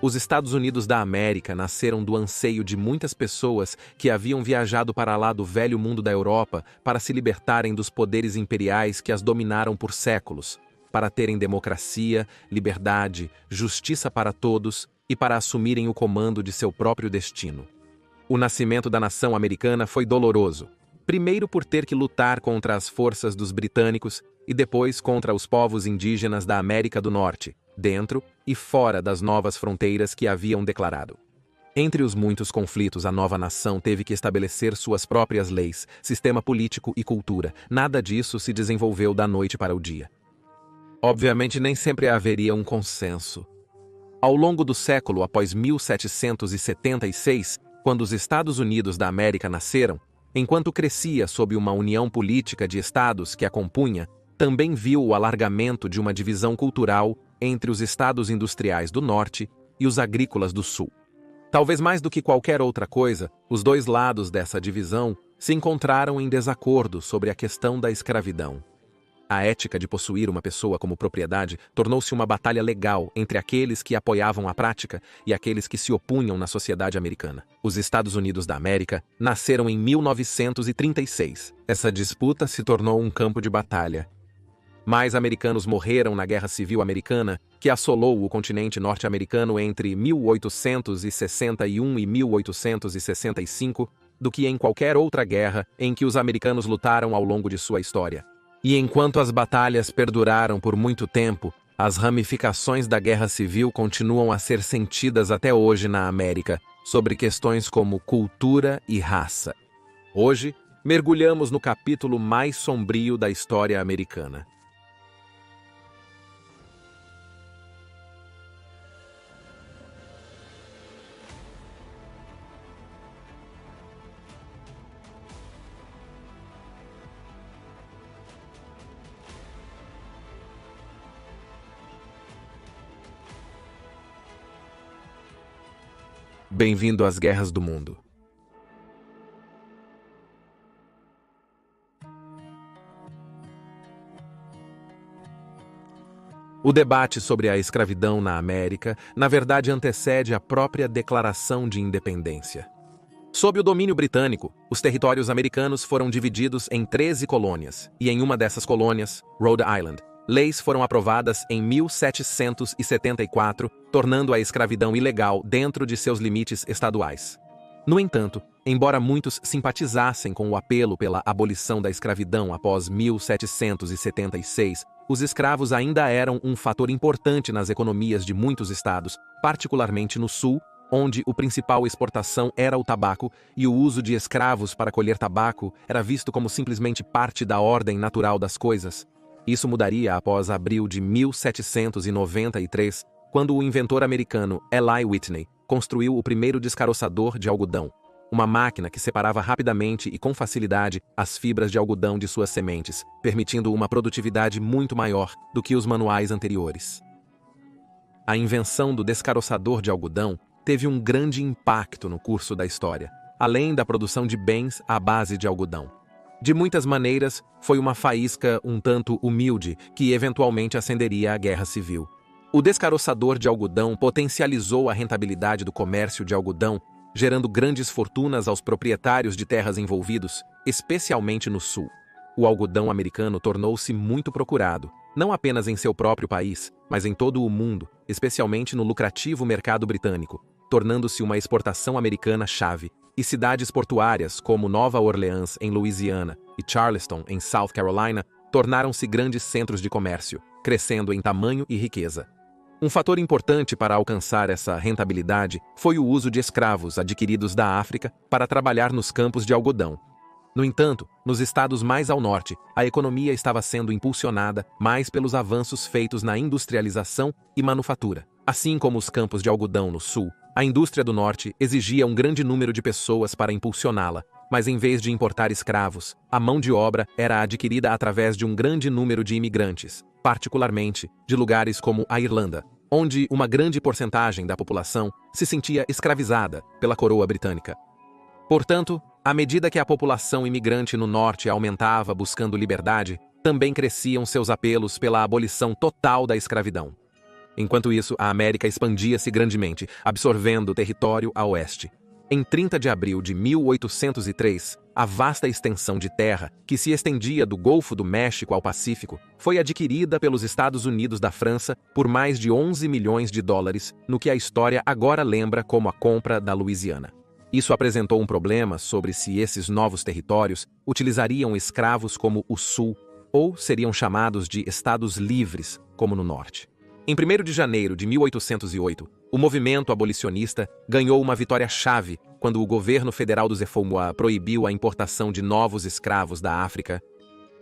Os Estados Unidos da América nasceram do anseio de muitas pessoas que haviam viajado para lá do velho mundo da Europa para se libertarem dos poderes imperiais que as dominaram por séculos, para terem democracia, liberdade, justiça para todos e para assumirem o comando de seu próprio destino. O nascimento da nação americana foi doloroso, primeiro por ter que lutar contra as forças dos britânicos e depois contra os povos indígenas da América do Norte, dentro e fora das novas fronteiras que haviam declarado. Entre os muitos conflitos, a nova nação teve que estabelecer suas próprias leis, sistema político e cultura. Nada disso se desenvolveu da noite para o dia. Obviamente, nem sempre haveria um consenso. Ao longo do século após 1776, quando os Estados Unidos da América nasceram, enquanto crescia sob uma união política de estados que a compunha, também viu o alargamento de uma divisão cultural entre os estados industriais do norte e os agrícolas do sul. Talvez mais do que qualquer outra coisa, os dois lados dessa divisão se encontraram em desacordo sobre a questão da escravidão. A ética de possuir uma pessoa como propriedade tornou-se uma batalha legal entre aqueles que apoiavam a prática e aqueles que se opunham na sociedade americana. Os Estados Unidos da América nasceram em 1936. Essa disputa se tornou um campo de batalha. Mais americanos morreram na Guerra Civil Americana, que assolou o continente norte-americano entre 1861 e 1865, do que em qualquer outra guerra em que os americanos lutaram ao longo de sua história. E enquanto as batalhas perduraram por muito tempo, as ramificações da Guerra Civil continuam a ser sentidas até hoje na América, sobre questões como cultura e raça. Hoje, mergulhamos no capítulo mais sombrio da história americana. Bem-vindo às Guerras do Mundo. O debate sobre a escravidão na América, na verdade, antecede a própria Declaração de Independência. Sob o domínio britânico, os territórios americanos foram divididos em 13 colônias, e em uma dessas colônias, Rhode Island, leis foram aprovadas em 1774, tornando a escravidão ilegal dentro de seus limites estaduais. No entanto, embora muitos simpatizassem com o apelo pela abolição da escravidão após 1776, os escravos ainda eram um fator importante nas economias de muitos estados, particularmente no sul, onde a principal exportação era o tabaco e o uso de escravos para colher tabaco era visto como simplesmente parte da ordem natural das coisas. Isso mudaria após abril de 1793, quando o inventor americano Eli Whitney construiu o primeiro descaroçador de algodão, uma máquina que separava rapidamente e com facilidade as fibras de algodão de suas sementes, permitindo uma produtividade muito maior do que os manuais anteriores. A invenção do descaroçador de algodão teve um grande impacto no curso da história, além da produção de bens à base de algodão. De muitas maneiras, foi uma faísca um tanto humilde que eventualmente acenderia a Guerra Civil. O descaroçador de algodão potencializou a rentabilidade do comércio de algodão, gerando grandes fortunas aos proprietários de terras envolvidos, especialmente no sul. O algodão americano tornou-se muito procurado, não apenas em seu próprio país, mas em todo o mundo, especialmente no lucrativo mercado britânico, tornando-se uma exportação americana chave. E cidades portuárias como Nova Orleans, em Louisiana, e Charleston, em South Carolina, tornaram-se grandes centros de comércio, crescendo em tamanho e riqueza. Um fator importante para alcançar essa rentabilidade foi o uso de escravos adquiridos da África para trabalhar nos campos de algodão. No entanto, nos estados mais ao norte, a economia estava sendo impulsionada mais pelos avanços feitos na industrialização e manufatura. Assim como os campos de algodão no sul, a indústria do norte exigia um grande número de pessoas para impulsioná-la, mas em vez de importar escravos, a mão de obra era adquirida através de um grande número de imigrantes, particularmente de lugares como a Irlanda, onde uma grande porcentagem da população se sentia escravizada pela coroa britânica. Portanto, à medida que a população imigrante no norte aumentava buscando liberdade, também cresciam seus apelos pela abolição total da escravidão. Enquanto isso, a América expandia-se grandemente, absorvendo o território a oeste. Em 30 de abril de 1803, a vasta extensão de terra, que se estendia do Golfo do México ao Pacífico, foi adquirida pelos Estados Unidos da França por mais de 11 milhões de dólares, no que a história agora lembra como a compra da Louisiana. Isso apresentou um problema sobre se esses novos territórios utilizariam escravos como o Sul ou seriam chamados de Estados Livres, como no Norte. Em 1º de janeiro de 1808, o movimento abolicionista ganhou uma vitória-chave quando o governo federal do Zefomua proibiu a importação de novos escravos da África.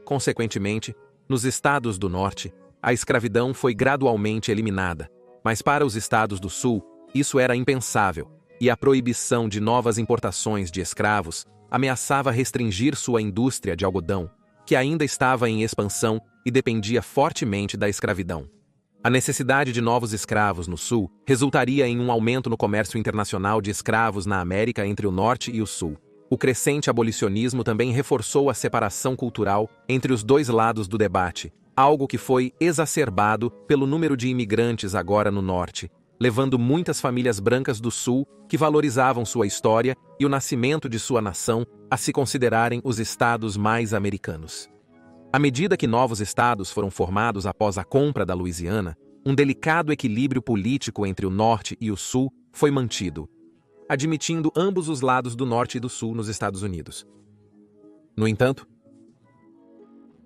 Consequentemente, nos estados do Norte, a escravidão foi gradualmente eliminada, mas para os estados do Sul, isso era impensável, e a proibição de novas importações de escravos ameaçava restringir sua indústria de algodão, que ainda estava em expansão e dependia fortemente da escravidão. A necessidade de novos escravos no Sul resultaria em um aumento no comércio internacional de escravos na América entre o Norte e o Sul. O crescente abolicionismo também reforçou a separação cultural entre os dois lados do debate, algo que foi exacerbado pelo número de imigrantes agora no Norte, levando muitas famílias brancas do Sul, que valorizavam sua história e o nascimento de sua nação, a se considerarem os estados mais americanos. À medida que novos estados foram formados após a compra da Louisiana, um delicado equilíbrio político entre o Norte e o Sul foi mantido, admitindo ambos os lados do Norte e do Sul nos Estados Unidos. No entanto,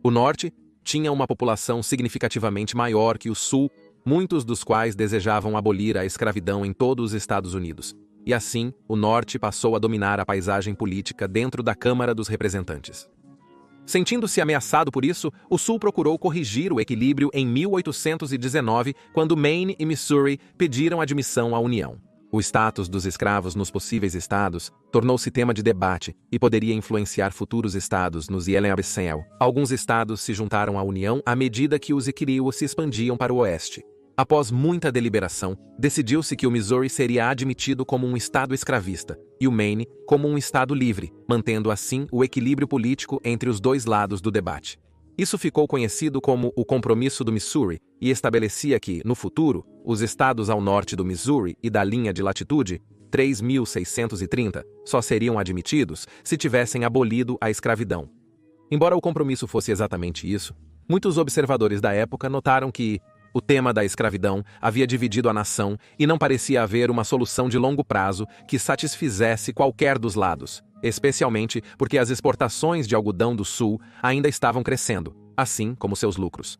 o Norte tinha uma população significativamente maior que o Sul, muitos dos quais desejavam abolir a escravidão em todos os Estados Unidos, e assim o Norte passou a dominar a paisagem política dentro da Câmara dos Representantes. Sentindo-se ameaçado por isso, o Sul procurou corrigir o equilíbrio em 1819, quando Maine e Missouri pediram admissão à União. O status dos escravos nos possíveis estados tornou-se tema de debate e poderia influenciar futuros estados nos Yellen-Abessel. Alguns estados se juntaram à União à medida que os Equirios se expandiam para o oeste. Após muita deliberação, decidiu-se que o Missouri seria admitido como um estado escravista e o Maine como um estado livre, mantendo assim o equilíbrio político entre os dois lados do debate. Isso ficou conhecido como o Compromisso do Missouri e estabelecia que, no futuro, os estados ao norte do Missouri e da linha de latitude 3.630 só seriam admitidos se tivessem abolido a escravidão. Embora o compromisso fosse exatamente isso, muitos observadores da época notaram que o tema da escravidão havia dividido a nação e não parecia haver uma solução de longo prazo que satisfizesse qualquer dos lados, especialmente porque as exportações de algodão do Sul ainda estavam crescendo, assim como seus lucros.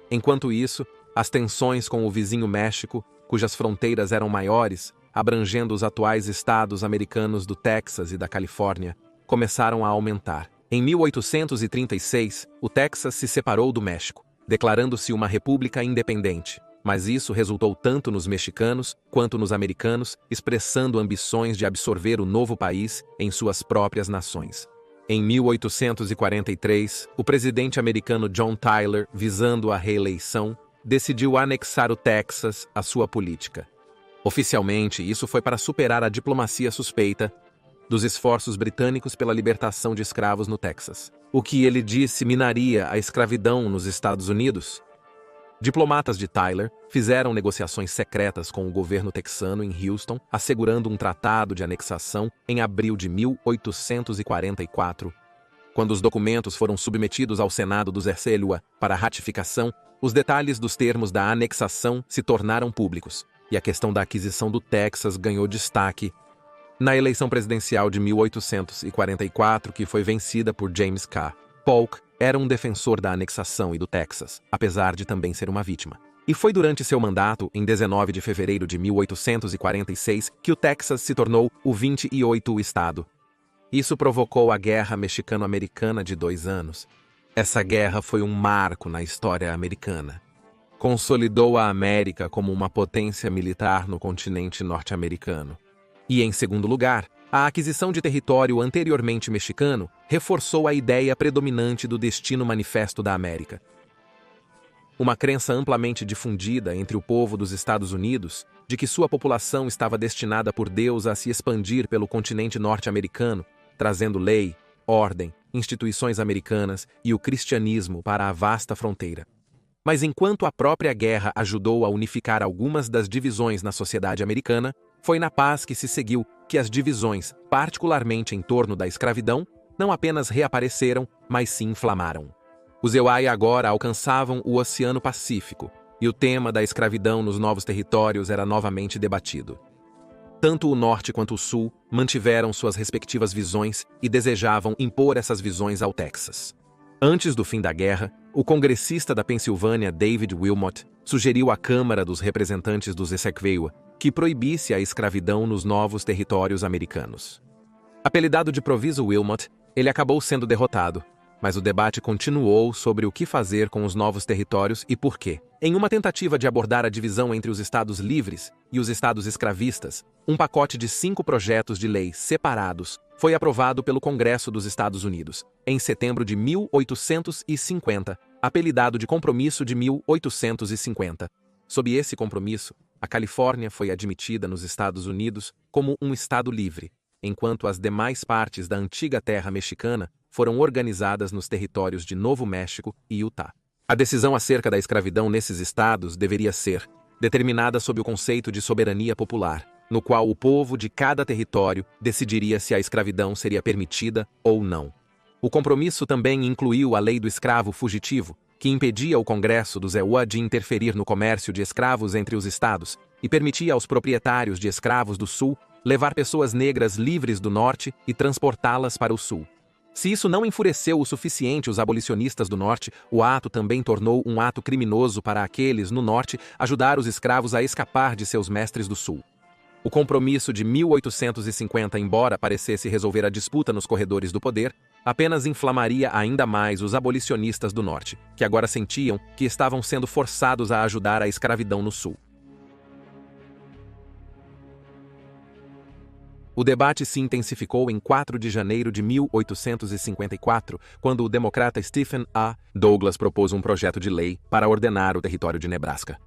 Enquanto isso, as tensões com o vizinho México, cujas fronteiras eram maiores, abrangendo os atuais estados americanos do Texas e da Califórnia, começaram a aumentar. Em 1836, o Texas se separou do México, declarando-se uma república independente, mas isso resultou tanto nos mexicanos quanto nos americanos, expressando ambições de absorver o novo país em suas próprias nações. Em 1843, o presidente americano John Tyler, visando a reeleição, decidiu anexar o Texas à sua política. Oficialmente, isso foi para superar a diplomacia suspeita dos esforços britânicos pela libertação de escravos no Texas. O que ele disse minaria a escravidão nos Estados Unidos. Diplomatas de Tyler fizeram negociações secretas com o governo texano em Houston, assegurando um tratado de anexação em abril de 1844. Quando os documentos foram submetidos ao Senado do Zercélua para ratificação, os detalhes dos termos da anexação se tornaram públicos, e a questão da aquisição do Texas ganhou destaque na eleição presidencial de 1844, que foi vencida por James K. Polk, era um defensor da anexação e do Texas, apesar de também ser uma vítima. E foi durante seu mandato, em 19 de fevereiro de 1846, que o Texas se tornou o 28º estado. Isso provocou a Guerra Mexicano-Americana de 2 anos. Essa guerra foi um marco na história americana. Consolidou a América como uma potência militar no continente norte-americano. E, em segundo lugar, a aquisição de território anteriormente mexicano reforçou a ideia predominante do destino manifesto da América. Uma crença amplamente difundida entre o povo dos Estados Unidos de que sua população estava destinada por Deus a se expandir pelo continente norte-americano, trazendo lei, ordem instituições americanas e o cristianismo para a vasta fronteira. Mas enquanto a própria guerra ajudou a unificar algumas das divisões na sociedade americana, foi na paz que se seguiu que as divisões, particularmente em torno da escravidão, não apenas reapareceram, mas se inflamaram. Os Euai agora alcançavam o Oceano Pacífico, e o tema da escravidão nos novos territórios era novamente debatido. Tanto o Norte quanto o Sul mantiveram suas respectivas visões e desejavam impor essas visões ao Texas. Antes do fim da guerra, o congressista da Pensilvânia David Wilmot sugeriu à Câmara dos Representantes dos Essequibo que proibisse a escravidão nos novos territórios americanos. Apelidado de Proviso Wilmot, ele acabou sendo derrotado, mas o debate continuou sobre o que fazer com os novos territórios e por quê. Em uma tentativa de abordar a divisão entre os estados livres e os estados escravistas, um pacote de 5 projetos de lei separados foi aprovado pelo Congresso dos Estados Unidos, em setembro de 1850, apelidado de Compromisso de 1850. Sob esse compromisso, a Califórnia foi admitida nos Estados Unidos como um estado livre, enquanto as demais partes da antiga terra mexicana foram organizadas nos territórios de Novo México e Utah. A decisão acerca da escravidão nesses estados deveria ser determinada sob o conceito de soberania popular, no qual o povo de cada território decidiria se a escravidão seria permitida ou não. O compromisso também incluiu a lei do escravo fugitivo, que impedia o Congresso dos EUA de interferir no comércio de escravos entre os estados e permitia aos proprietários de escravos do Sul levar pessoas negras livres do Norte e transportá-las para o Sul. Se isso não enfureceu o suficiente os abolicionistas do Norte, o ato também tornou um ato criminoso para aqueles no Norte ajudar os escravos a escapar de seus mestres do Sul. O compromisso de 1850, embora parecesse resolver a disputa nos corredores do poder, apenas inflamaria ainda mais os abolicionistas do Norte, que agora sentiam que estavam sendo forçados a ajudar a escravidão no Sul. O debate se intensificou em 4 de janeiro de 1854, quando o democrata Stephen A. Douglas propôs um projeto de lei para ordenar o território de Nebraska,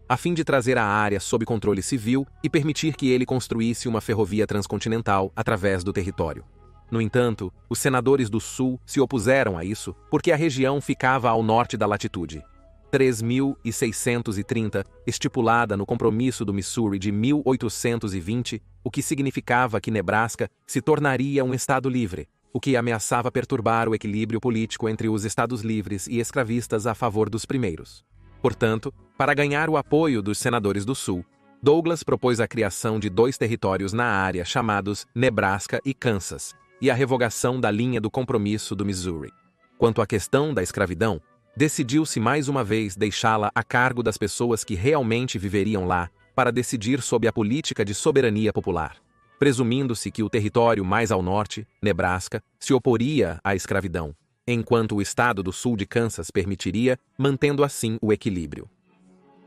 a fim de trazer a área sob controle civil e permitir que ele construísse uma ferrovia transcontinental através do território. No entanto, os senadores do Sul se opuseram a isso porque a região ficava ao norte da latitude 3.630, estipulada no Compromisso do Missouri de 1820, o que significava que Nebraska se tornaria um estado livre, o que ameaçava perturbar o equilíbrio político entre os estados livres e escravistas a favor dos primeiros. Portanto, para ganhar o apoio dos senadores do Sul, Douglas propôs a criação de 2 territórios na área chamados Nebraska e Kansas, e a revogação da linha do Compromisso do Missouri. Quanto à questão da escravidão, decidiu-se mais uma vez deixá-la a cargo das pessoas que realmente viveriam lá para decidir sobre a política de soberania popular, presumindo-se que o território mais ao norte, Nebraska, se oporia à escravidão, enquanto o estado do sul de Kansas permitiria, mantendo assim o equilíbrio.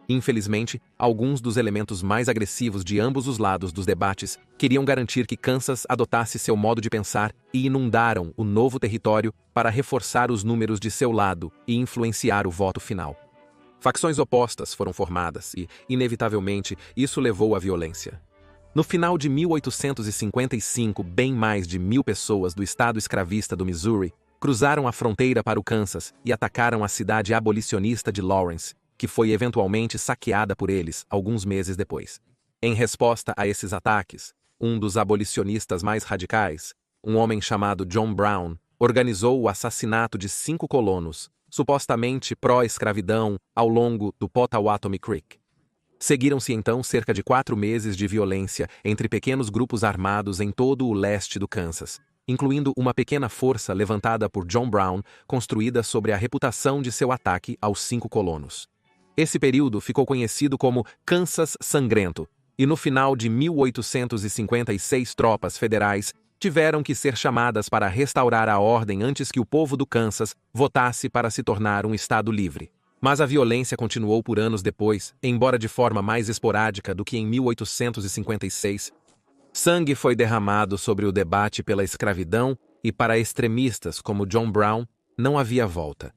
Infelizmente, alguns dos elementos mais agressivos de ambos os lados dos debates queriam garantir que Kansas adotasse seu modo de pensar e inundaram o novo território para reforçar os números de seu lado e influenciar o voto final. Facções opostas foram formadas e, inevitavelmente, isso levou à violência. No final de 1855, bem mais de 1.000 pessoas do estado escravista do Missouri cruzaram a fronteira para o Kansas e atacaram a cidade abolicionista de Lawrence, que foi eventualmente saqueada por eles alguns meses depois. Em resposta a esses ataques, um dos abolicionistas mais radicais, um homem chamado John Brown, organizou o assassinato de 5 colonos, supostamente pró-escravidão, ao longo do Pottawatomie Creek. Seguiram-se então cerca de 4 meses de violência entre pequenos grupos armados em todo o leste do Kansas, incluindo uma pequena força levantada por John Brown, construída sobre a reputação de seu ataque aos 5 colonos. Esse período ficou conhecido como Kansas Sangrento, e no final de 1856 tropas federais tiveram que ser chamadas para restaurar a ordem antes que o povo do Kansas votasse para se tornar um estado livre. Mas a violência continuou por anos depois, embora de forma mais esporádica do que em 1856. Sangue foi derramado sobre o debate pela escravidão e para extremistas como John Brown não havia volta.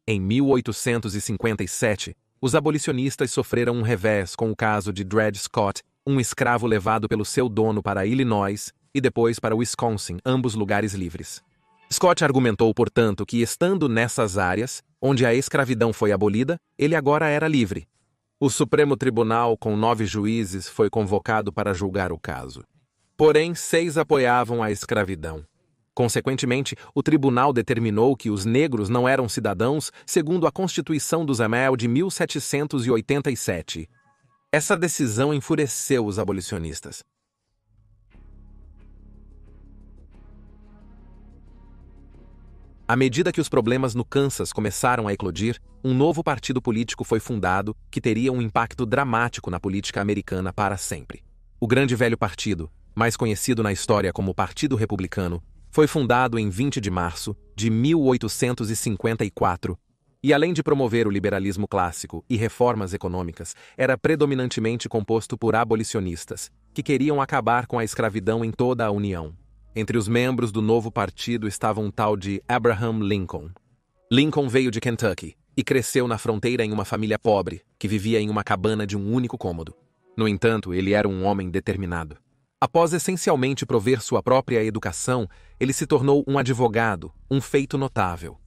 Em 1857, os abolicionistas sofreram um revés com o caso de Dred Scott, um escravo levado pelo seu dono para Illinois e depois para Wisconsin, ambos lugares livres. Scott argumentou, portanto, que estando nessas áreas, onde a escravidão foi abolida, ele agora era livre. O Supremo Tribunal, com 9 juízes, foi convocado para julgar o caso. Porém, 6 apoiavam a escravidão. Consequentemente, o tribunal determinou que os negros não eram cidadãos segundo a Constituição dos Amel de 1787. Essa decisão enfureceu os abolicionistas. À medida que os problemas no Kansas começaram a eclodir, um novo partido político foi fundado que teria um impacto dramático na política americana para sempre. O Grande Velho Partido, mais conhecido na história como Partido Republicano, foi fundado em 20 de março de 1854 e, além de promover o liberalismo clássico e reformas econômicas, era predominantemente composto por abolicionistas, que queriam acabar com a escravidão em toda a União. Entre os membros do novo partido estava um tal de Abraham Lincoln. Lincoln veio de Kentucky e cresceu na fronteira em uma família pobre, que vivia em uma cabana de um único cômodo. No entanto, ele era um homem determinado. Após essencialmente prover sua própria educação, ele se tornou um advogado, um feito notável.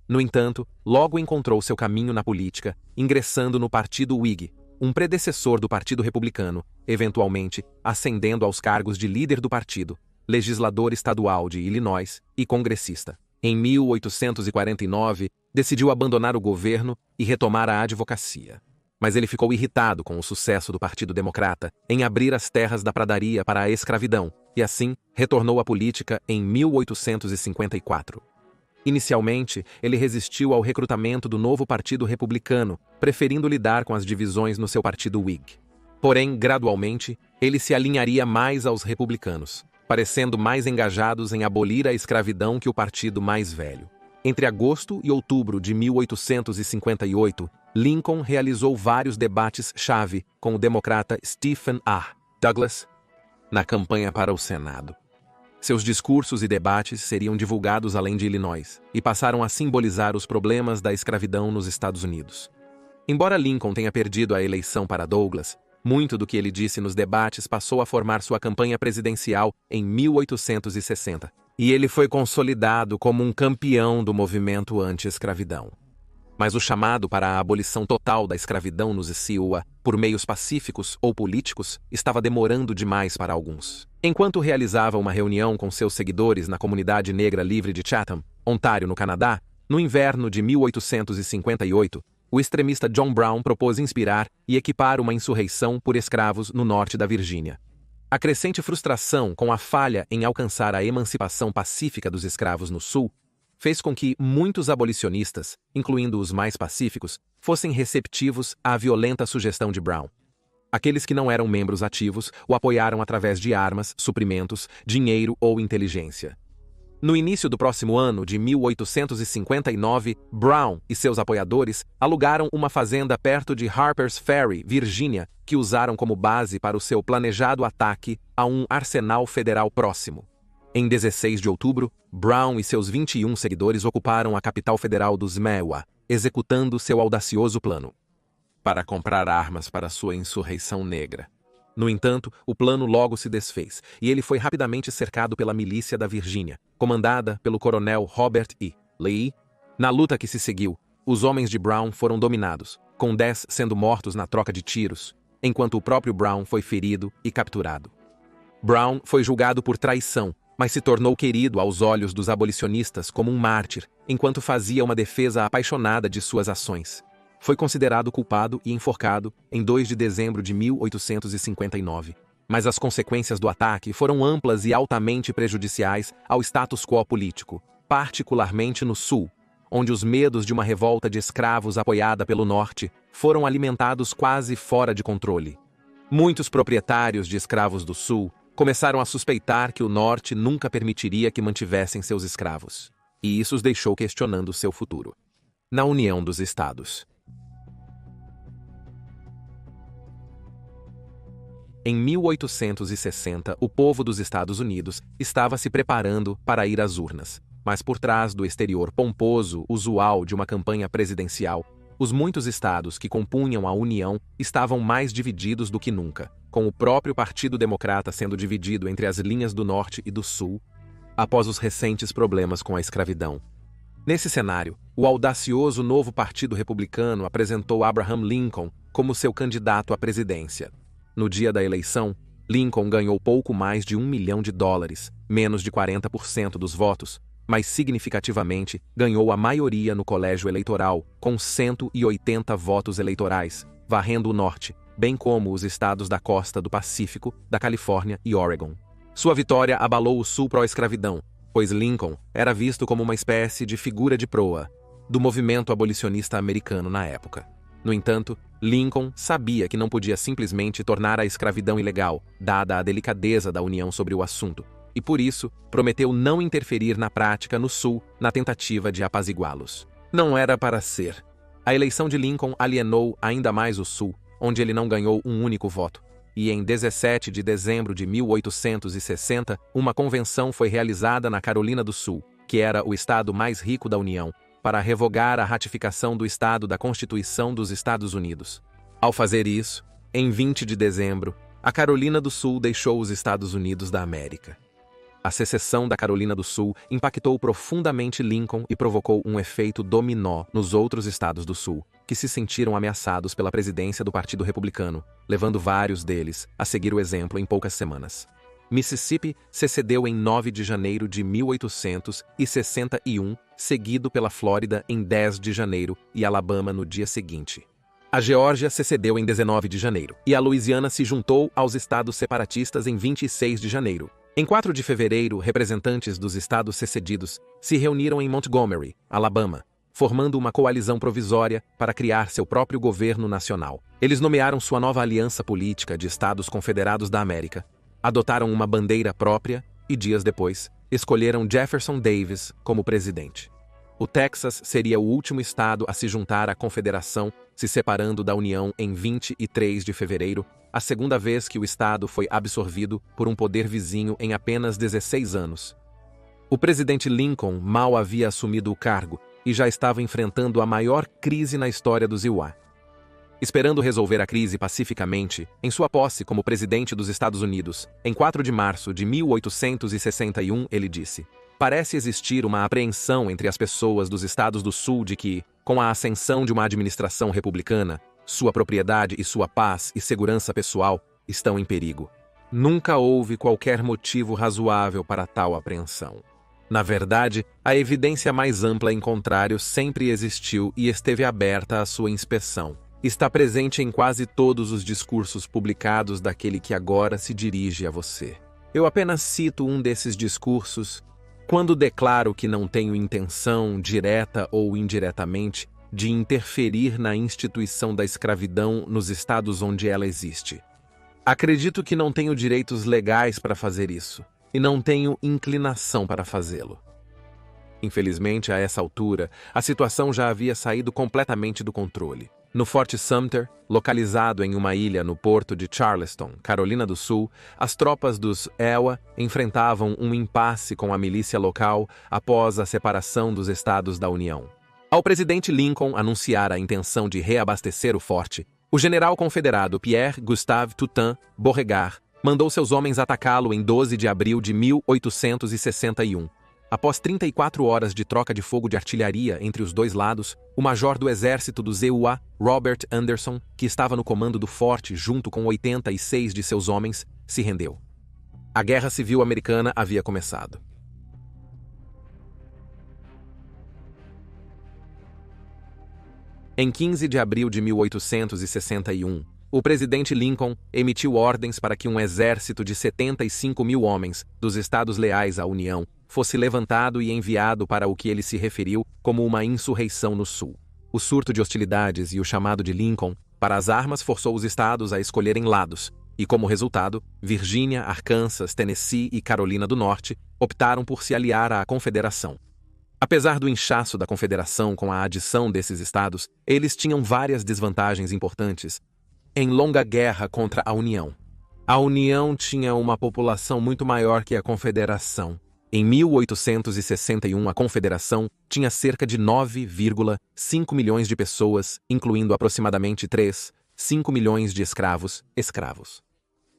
No entanto, logo encontrou seu caminho na política, ingressando no Partido Whig, um predecessor do Partido Republicano, eventualmente ascendendo aos cargos de líder do partido, legislador estadual de Illinois e congressista. Em 1849, decidiu abandonar o governo e retomar a advocacia. Mas ele ficou irritado com o sucesso do Partido Democrata em abrir as terras da pradaria para a escravidão e, assim, retornou à política em 1854. Inicialmente, ele resistiu ao recrutamento do novo Partido Republicano, preferindo lidar com as divisões no seu partido Whig. Porém, gradualmente, ele se alinharia mais aos republicanos, parecendo mais engajados em abolir a escravidão que o partido mais velho. Entre agosto e outubro de 1858, Lincoln realizou vários debates-chave com o democrata Stephen A. Douglas na campanha para o Senado. Seus discursos e debates seriam divulgados além de Illinois e passaram a simbolizar os problemas da escravidão nos Estados Unidos. Embora Lincoln tenha perdido a eleição para Douglas, muito do que ele disse nos debates passou a formar sua campanha presidencial em 1860, e ele foi consolidado como um campeão do movimento anti-escravidão. Mas o chamado para a abolição total da escravidão nos Sioux, por meios pacíficos ou políticos, estava demorando demais para alguns. Enquanto realizava uma reunião com seus seguidores na comunidade negra livre de Chatham, Ontário, no Canadá, no inverno de 1858, o extremista John Brown propôs inspirar e equipar uma insurreição por escravos no norte da Virgínia. A crescente frustração com a falha em alcançar a emancipação pacífica dos escravos no sul fez com que muitos abolicionistas, incluindo os mais pacíficos, fossem receptivos à violenta sugestão de Brown. Aqueles que não eram membros ativos o apoiaram através de armas, suprimentos, dinheiro ou inteligência. No início do próximo ano de 1859, Brown e seus apoiadores alugaram uma fazenda perto de Harper's Ferry, Virgínia, que usaram como base para o seu planejado ataque a um arsenal federal próximo. Em 16 de outubro, Brown e seus 21 seguidores ocuparam a capital federal dos Sioux, executando seu audacioso plano para comprar armas para sua insurreição negra. No entanto, o plano logo se desfez, e ele foi rapidamente cercado pela milícia da Virgínia, comandada pelo coronel Robert E. Lee. Na luta que se seguiu, os homens de Brown foram dominados, com 10 sendo mortos na troca de tiros, enquanto o próprio Brown foi ferido e capturado. Brown foi julgado por traição, mas se tornou querido aos olhos dos abolicionistas como um mártir, enquanto fazia uma defesa apaixonada de suas ações. Foi considerado culpado e enforcado em 2 de dezembro de 1859. Mas as consequências do ataque foram amplas e altamente prejudiciais ao status quo político, particularmente no Sul, onde os medos de uma revolta de escravos apoiada pelo Norte foram alimentados quase fora de controle. Muitos proprietários de escravos do Sul começaram a suspeitar que o Norte nunca permitiria que mantivessem seus escravos, e isso os deixou questionando seu futuro. Na União dos Estados. Em 1860, o povo dos Estados Unidos estava se preparando para ir às urnas, mas por trás do exterior pomposo usual de uma campanha presidencial, os muitos estados que compunham a União estavam mais divididos do que nunca, com o próprio Partido Democrata sendo dividido entre as linhas do Norte e do Sul. após os recentes problemas com a escravidão. Nesse cenário, o audacioso novo Partido Republicano apresentou Abraham Lincoln como seu candidato à presidência. No dia da eleição, Lincoln ganhou pouco mais de $1 milhão, menos de 40% dos votos, mas significativamente ganhou a maioria no colégio eleitoral, com 180 votos eleitorais, varrendo o norte, bem como os estados da costa do Pacífico, da Califórnia e Oregon. Sua vitória abalou o sul pró-escravidão, pois Lincoln era visto como uma espécie de figura de proa do movimento abolicionista americano na época. No entanto, Lincoln sabia que não podia simplesmente tornar a escravidão ilegal, dada a delicadeza da União sobre o assunto, e por isso prometeu não interferir na prática no sul na tentativa de apaziguá-los. Não era para ser. A eleição de Lincoln alienou ainda mais o sul, onde ele não ganhou um único voto. E em 17 de dezembro de 1860, uma convenção foi realizada na Carolina do Sul, que era o estado mais rico da União, para revogar a ratificação do Estado da Constituição dos Estados Unidos. Ao fazer isso, em 20 de dezembro, a Carolina do Sul deixou os Estados Unidos da América. A secessão da Carolina do Sul impactou profundamente Lincoln e provocou um efeito dominó nos outros estados do Sul, que se sentiram ameaçados pela presidência do Partido Republicano, levando vários deles a seguir o exemplo em poucas semanas. Mississippi secedeu em 9 de janeiro de 1861, seguido pela Flórida em 10 de janeiro e Alabama no dia seguinte. A Geórgia secedeu em 19 de janeiro, e a Louisiana se juntou aos estados separatistas em 26 de janeiro. Em 4 de fevereiro, representantes dos estados secedidos se reuniram em Montgomery, Alabama, formando uma coalizão provisória para criar seu próprio governo nacional. Eles nomearam sua nova aliança política de Estados Confederados da América, adotaram uma bandeira própria e, dias depois, escolheram Jefferson Davis como presidente. O Texas seria o último estado a se juntar à Confederação, se separando da União em 23 de fevereiro, a segunda vez que o estado foi absorvido por um poder vizinho em apenas 16 anos. O presidente Lincoln mal havia assumido o cargo e já estava enfrentando a maior crise na história dos USA. Esperando resolver a crise pacificamente, em sua posse como presidente dos Estados Unidos, em 4 de março de 1861, ele disse: "Parece existir uma apreensão entre as pessoas dos estados do Sul de que, com a ascensão de uma administração republicana, sua propriedade e sua paz e segurança pessoal estão em perigo. Nunca houve qualquer motivo razoável para tal apreensão. Na verdade, a evidência mais ampla em contrário sempre existiu e esteve aberta à sua inspeção. Está presente em quase todos os discursos publicados daquele que agora se dirige a você. Eu apenas cito um desses discursos quando declaro que não tenho intenção, direta ou indiretamente, de interferir na instituição da escravidão nos estados onde ela existe. Acredito que não tenho direitos legais para fazer isso, e não tenho inclinação para fazê-lo." Infelizmente, a essa altura, a situação já havia saído completamente do controle. No Forte Sumter, localizado em uma ilha no porto de Charleston, Carolina do Sul, as tropas dos EWA enfrentavam um impasse com a milícia local após a separação dos estados da União. Ao presidente Lincoln anunciar a intenção de reabastecer o forte, o general confederado Pierre Gustave Toutain Beauregard mandou seus homens atacá-lo em 12 de abril de 1861. Após 34 horas de troca de fogo de artilharia entre os dois lados, o major do exército dos EUA, Robert Anderson, que estava no comando do forte junto com 86 de seus homens, se rendeu. A Guerra Civil Americana havia começado. Em 15 de abril de 1861, o presidente Lincoln emitiu ordens para que um exército de 75 mil homens dos estados leais à União fosse levantado e enviado para o que ele se referiu como uma insurreição no Sul. O surto de hostilidades e o chamado de Lincoln para as armas forçou os estados a escolherem lados, e como resultado, Virgínia, Arkansas, Tennessee e Carolina do Norte optaram por se aliar à Confederação. Apesar do inchaço da Confederação com a adição desses estados, eles tinham várias desvantagens importantes em longa guerra contra a União. A União tinha uma população muito maior que a Confederação. Em 1861, a Confederação tinha cerca de 9,5 milhões de pessoas, incluindo aproximadamente 3,5 milhões de escravos.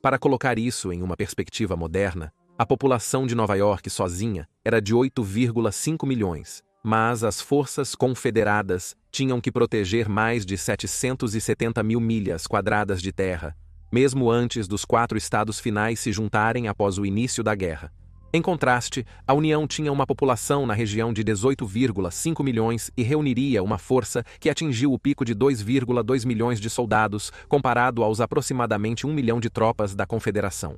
Para colocar isso em uma perspectiva moderna, A população de Nova York sozinha era de 8,5 milhões, mas as forças confederadas tinham que proteger mais de 770 mil milhas quadradas de terra, mesmo antes dos 4 estados finais se juntarem após o início da guerra. Em contraste, a União tinha uma população na região de 18,5 milhões e reuniria uma força que atingiu o pico de 2,2 milhões de soldados, comparado aos aproximadamente 1 milhão de tropas da Confederação.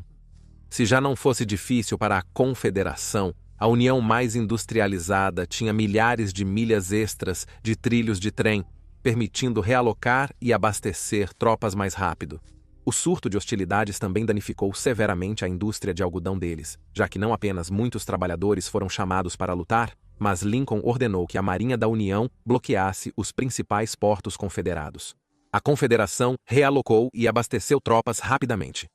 Se já não fosse difícil para a Confederação, a União mais industrializada tinha milhares de milhas extras de trilhos de trem, permitindo realocar e abastecer tropas mais rápido. O surto de hostilidades também danificou severamente a indústria de algodão deles, já que não apenas muitos trabalhadores foram chamados para lutar, mas Lincoln ordenou que a Marinha da União bloqueasse os principais portos confederados. A Confederação realocou e abasteceu tropas rapidamente.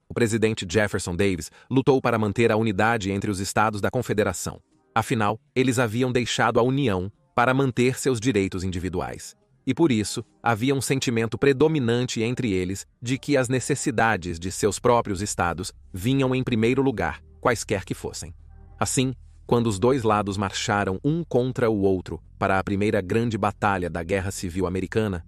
O presidente Jefferson Davis lutou para manter a unidade entre os estados da Confederação. Afinal, eles haviam deixado a União para manter seus direitos individuais. E por isso, havia um sentimento predominante entre eles de que as necessidades de seus próprios estados vinham em primeiro lugar, quaisquer que fossem. Assim, quando os dois lados marcharam um contra o outro para a primeira grande batalha da Guerra Civil Americana,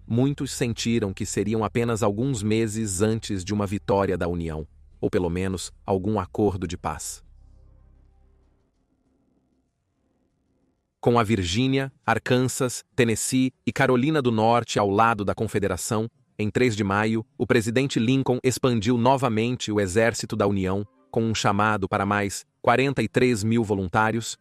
muitos sentiram que seriam apenas alguns meses antes de uma vitória da União, ou pelo menos algum acordo de paz. Com a Virgínia, Arkansas, Tennessee e Carolina do Norte ao lado da Confederação, em 3 de maio, o presidente Lincoln expandiu novamente o exército da União, com um chamado para mais 43 mil voluntários.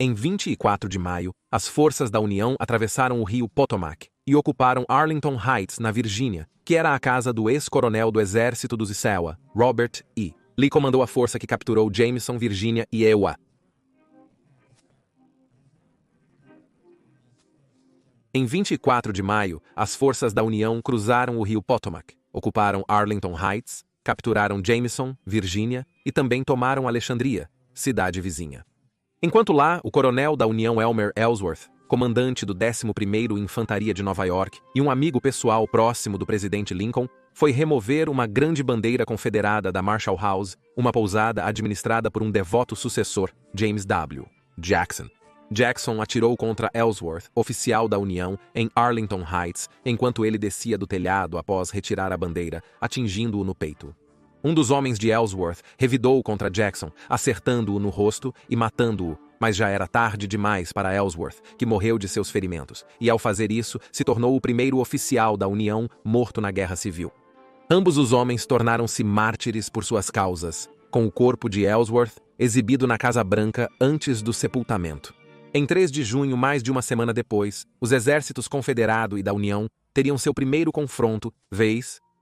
Em 24 de maio, as forças da União atravessaram o rio Potomac e ocuparam Arlington Heights, na Virgínia, que era a casa do ex-coronel do exército dos Iowa, Robert E. Lee comandou a força que capturou Jameson, Virgínia e Iowa. Em 24 de maio, as forças da União cruzaram o rio Potomac, ocuparam Arlington Heights, capturaram Jameson, Virgínia e também tomaram Alexandria, cidade vizinha. Enquanto lá, o coronel da União Elmer Ellsworth, comandante do 11º Infantaria de Nova York e um amigo pessoal próximo do presidente Lincoln, foi remover uma grande bandeira confederada da Marshall House, uma pousada administrada por um devoto sucessor, James W. Jackson. Jackson atirou contra Ellsworth, oficial da União, em Arlington Heights, enquanto ele descia do telhado após retirar a bandeira, atingindo-o no peito. Um dos homens de Ellsworth revidou contra Jackson, acertando-o no rosto e matando-o, mas já era tarde demais para Ellsworth, que morreu de seus ferimentos, e ao fazer isso, se tornou o primeiro oficial da União morto na Guerra Civil. Ambos os homens tornaram-se mártires por suas causas, com o corpo de Ellsworth exibido na Casa Branca antes do sepultamento. Em 3 de junho, mais de uma semana depois, os exércitos confederado e da União teriam seu primeiro confronto,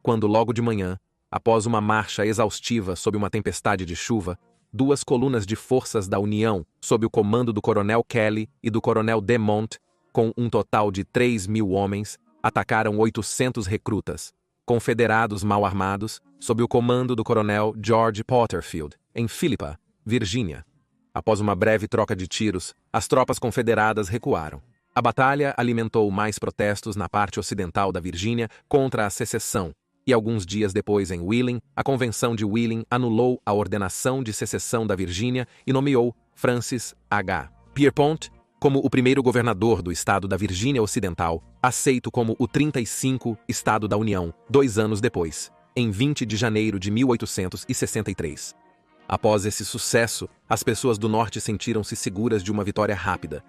quando logo de manhã, após uma marcha exaustiva sob uma tempestade de chuva, 2 colunas de forças da União, sob o comando do coronel Kelly e do coronel DeMont, com um total de 3.000 homens, atacaram 800 recrutas, confederados mal armados, sob o comando do coronel George Porterfield, em Philippa, Virgínia. Após uma breve troca de tiros, as tropas confederadas recuaram. A batalha alimentou mais protestos na parte ocidental da Virgínia contra a secessão, e alguns dias depois em Wheeling, a Convenção de Wheeling anulou a ordenação de secessão da Virgínia e nomeou Francis H. Pierpont como o primeiro governador do estado da Virgínia Ocidental, aceito como o 35º Estado da União, 2 anos depois, em 20 de janeiro de 1863. Após esse sucesso, as pessoas do norte sentiram-se seguras de uma vitória rápida.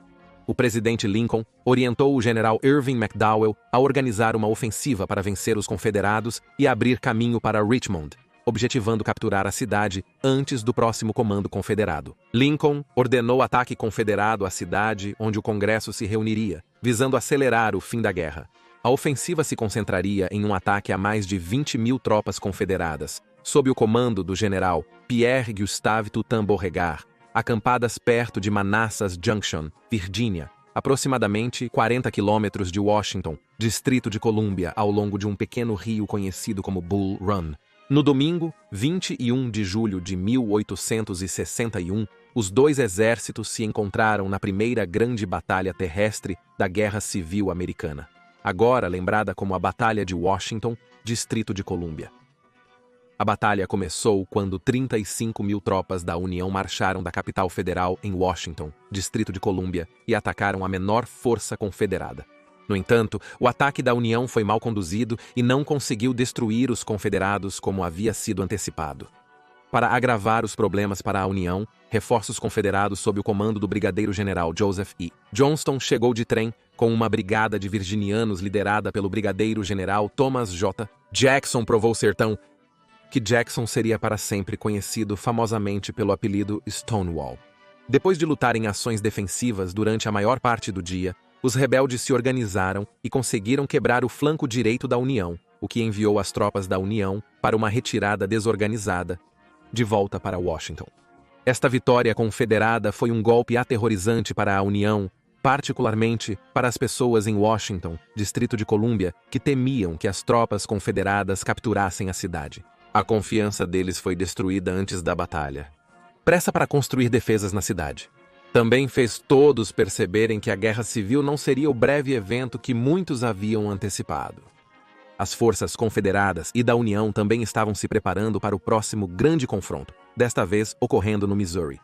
O presidente Lincoln orientou o general Irving McDowell a organizar uma ofensiva para vencer os confederados e abrir caminho para Richmond, objetivando capturar a cidade antes do próximo comando confederado. Lincoln ordenou ataque confederado à cidade onde o Congresso se reuniria, visando acelerar o fim da guerra. A ofensiva se concentraria em um ataque a mais de 20.000 tropas confederadas, sob o comando do general Pierre Gustave Toutant Beauregard, acampadas perto de Manassas Junction, Virgínia, aproximadamente 40 quilômetros de Washington, Distrito de Colômbia, ao longo de um pequeno rio conhecido como Bull Run. No domingo, 21 de julho de 1861, os 2 exércitos se encontraram na primeira grande batalha terrestre da Guerra Civil Americana, agora lembrada como a Batalha de Washington, Distrito de Colômbia. A batalha começou quando 35 mil tropas da União marcharam da capital federal em Washington, Distrito de Colômbia, e atacaram a menor força confederada. No entanto, o ataque da União foi mal conduzido e não conseguiu destruir os confederados como havia sido antecipado. Para agravar os problemas para a União, reforços confederados sob o comando do brigadeiro-general Joseph E. Johnston chegou de trem com uma brigada de virginianos liderada pelo brigadeiro-general Thomas J. Jackson provou ser tão que Jackson seria para sempre conhecido famosamente pelo apelido Stonewall. Depois de lutar em ações defensivas durante a maior parte do dia, os rebeldes se organizaram e conseguiram quebrar o flanco direito da União, o que enviou as tropas da União para uma retirada desorganizada, de volta para Washington. Esta vitória confederada foi um golpe aterrorizante para a União, particularmente para as pessoas em Washington, Distrito de Colômbia, que temiam que as tropas confederadas capturassem a cidade. A confiança deles foi destruída antes da batalha. Pressa para construir defesas na cidade. Também fez todos perceberem que a guerra civil não seria o breve evento que muitos haviam antecipado. As forças confederadas e da União também estavam se preparando para o próximo grande confronto, desta vez ocorrendo no Missouri.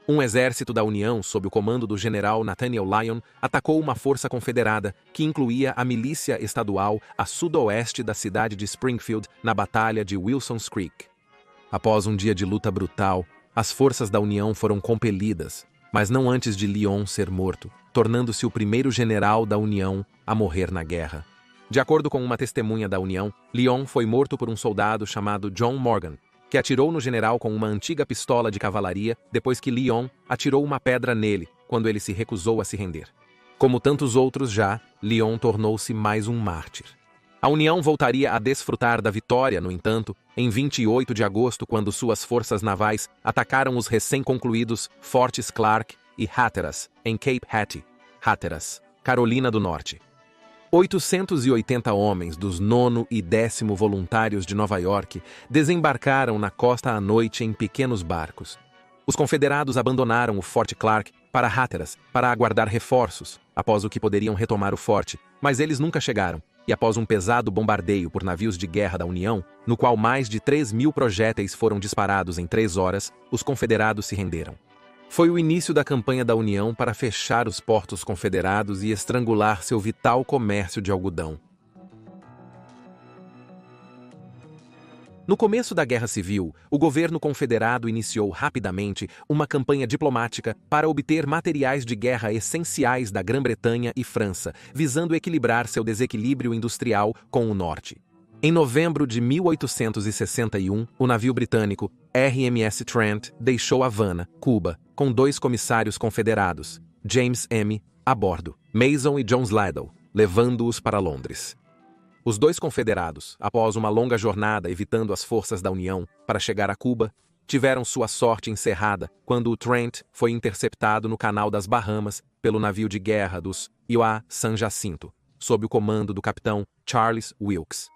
Um exército da União, sob o comando do general Nathaniel Lyon, atacou uma força confederada que incluía a milícia estadual a sudoeste da cidade de Springfield na Batalha de Wilson's Creek. Após um dia de luta brutal, as forças da União foram compelidas, mas não antes de Lyon ser morto, tornando-se o primeiro general da União a morrer na guerra. De acordo com uma testemunha da União, Lyon foi morto por um soldado chamado John Morgan, que atirou no general com uma antiga pistola de cavalaria depois que Lyon atirou uma pedra nele, quando ele se recusou a se render. Como tantos outros já, Lyon tornou-se mais um mártir. A União voltaria a desfrutar da vitória, no entanto, em 28 de agosto, quando suas forças navais atacaram os recém-concluídos Fortes Clark e Hatteras, em Cape Hattie, Hatteras, Carolina do Norte. 880 homens dos 9º e 10º Voluntários de Nova York desembarcaram na costa à noite em pequenos barcos. Os confederados abandonaram o Forte Clark para Hatteras para aguardar reforços, após o que poderiam retomar o forte, mas eles nunca chegaram, e após um pesado bombardeio por navios de guerra da União, no qual mais de 3.000 projéteis foram disparados em 3 horas, os confederados se renderam. Foi o início da campanha da União para fechar os portos confederados e estrangular seu vital comércio de algodão. No começo da Guerra Civil, o governo confederado iniciou rapidamente uma campanha diplomática para obter materiais de guerra essenciais da Grã-Bretanha e França, visando equilibrar seu desequilíbrio industrial com o Norte. Em novembro de 1861, o navio britânico RMS Trent deixou Havana, Cuba, com 2 comissários confederados, James M., a bordo, Mason e John Slidell, levando-os para Londres. Os 2 confederados, após uma longa jornada evitando as forças da União para chegar a Cuba, tiveram sua sorte encerrada quando o Trent foi interceptado no Canal das Bahamas pelo navio de guerra dos USS San Jacinto, sob o comando do capitão Charles Wilkes.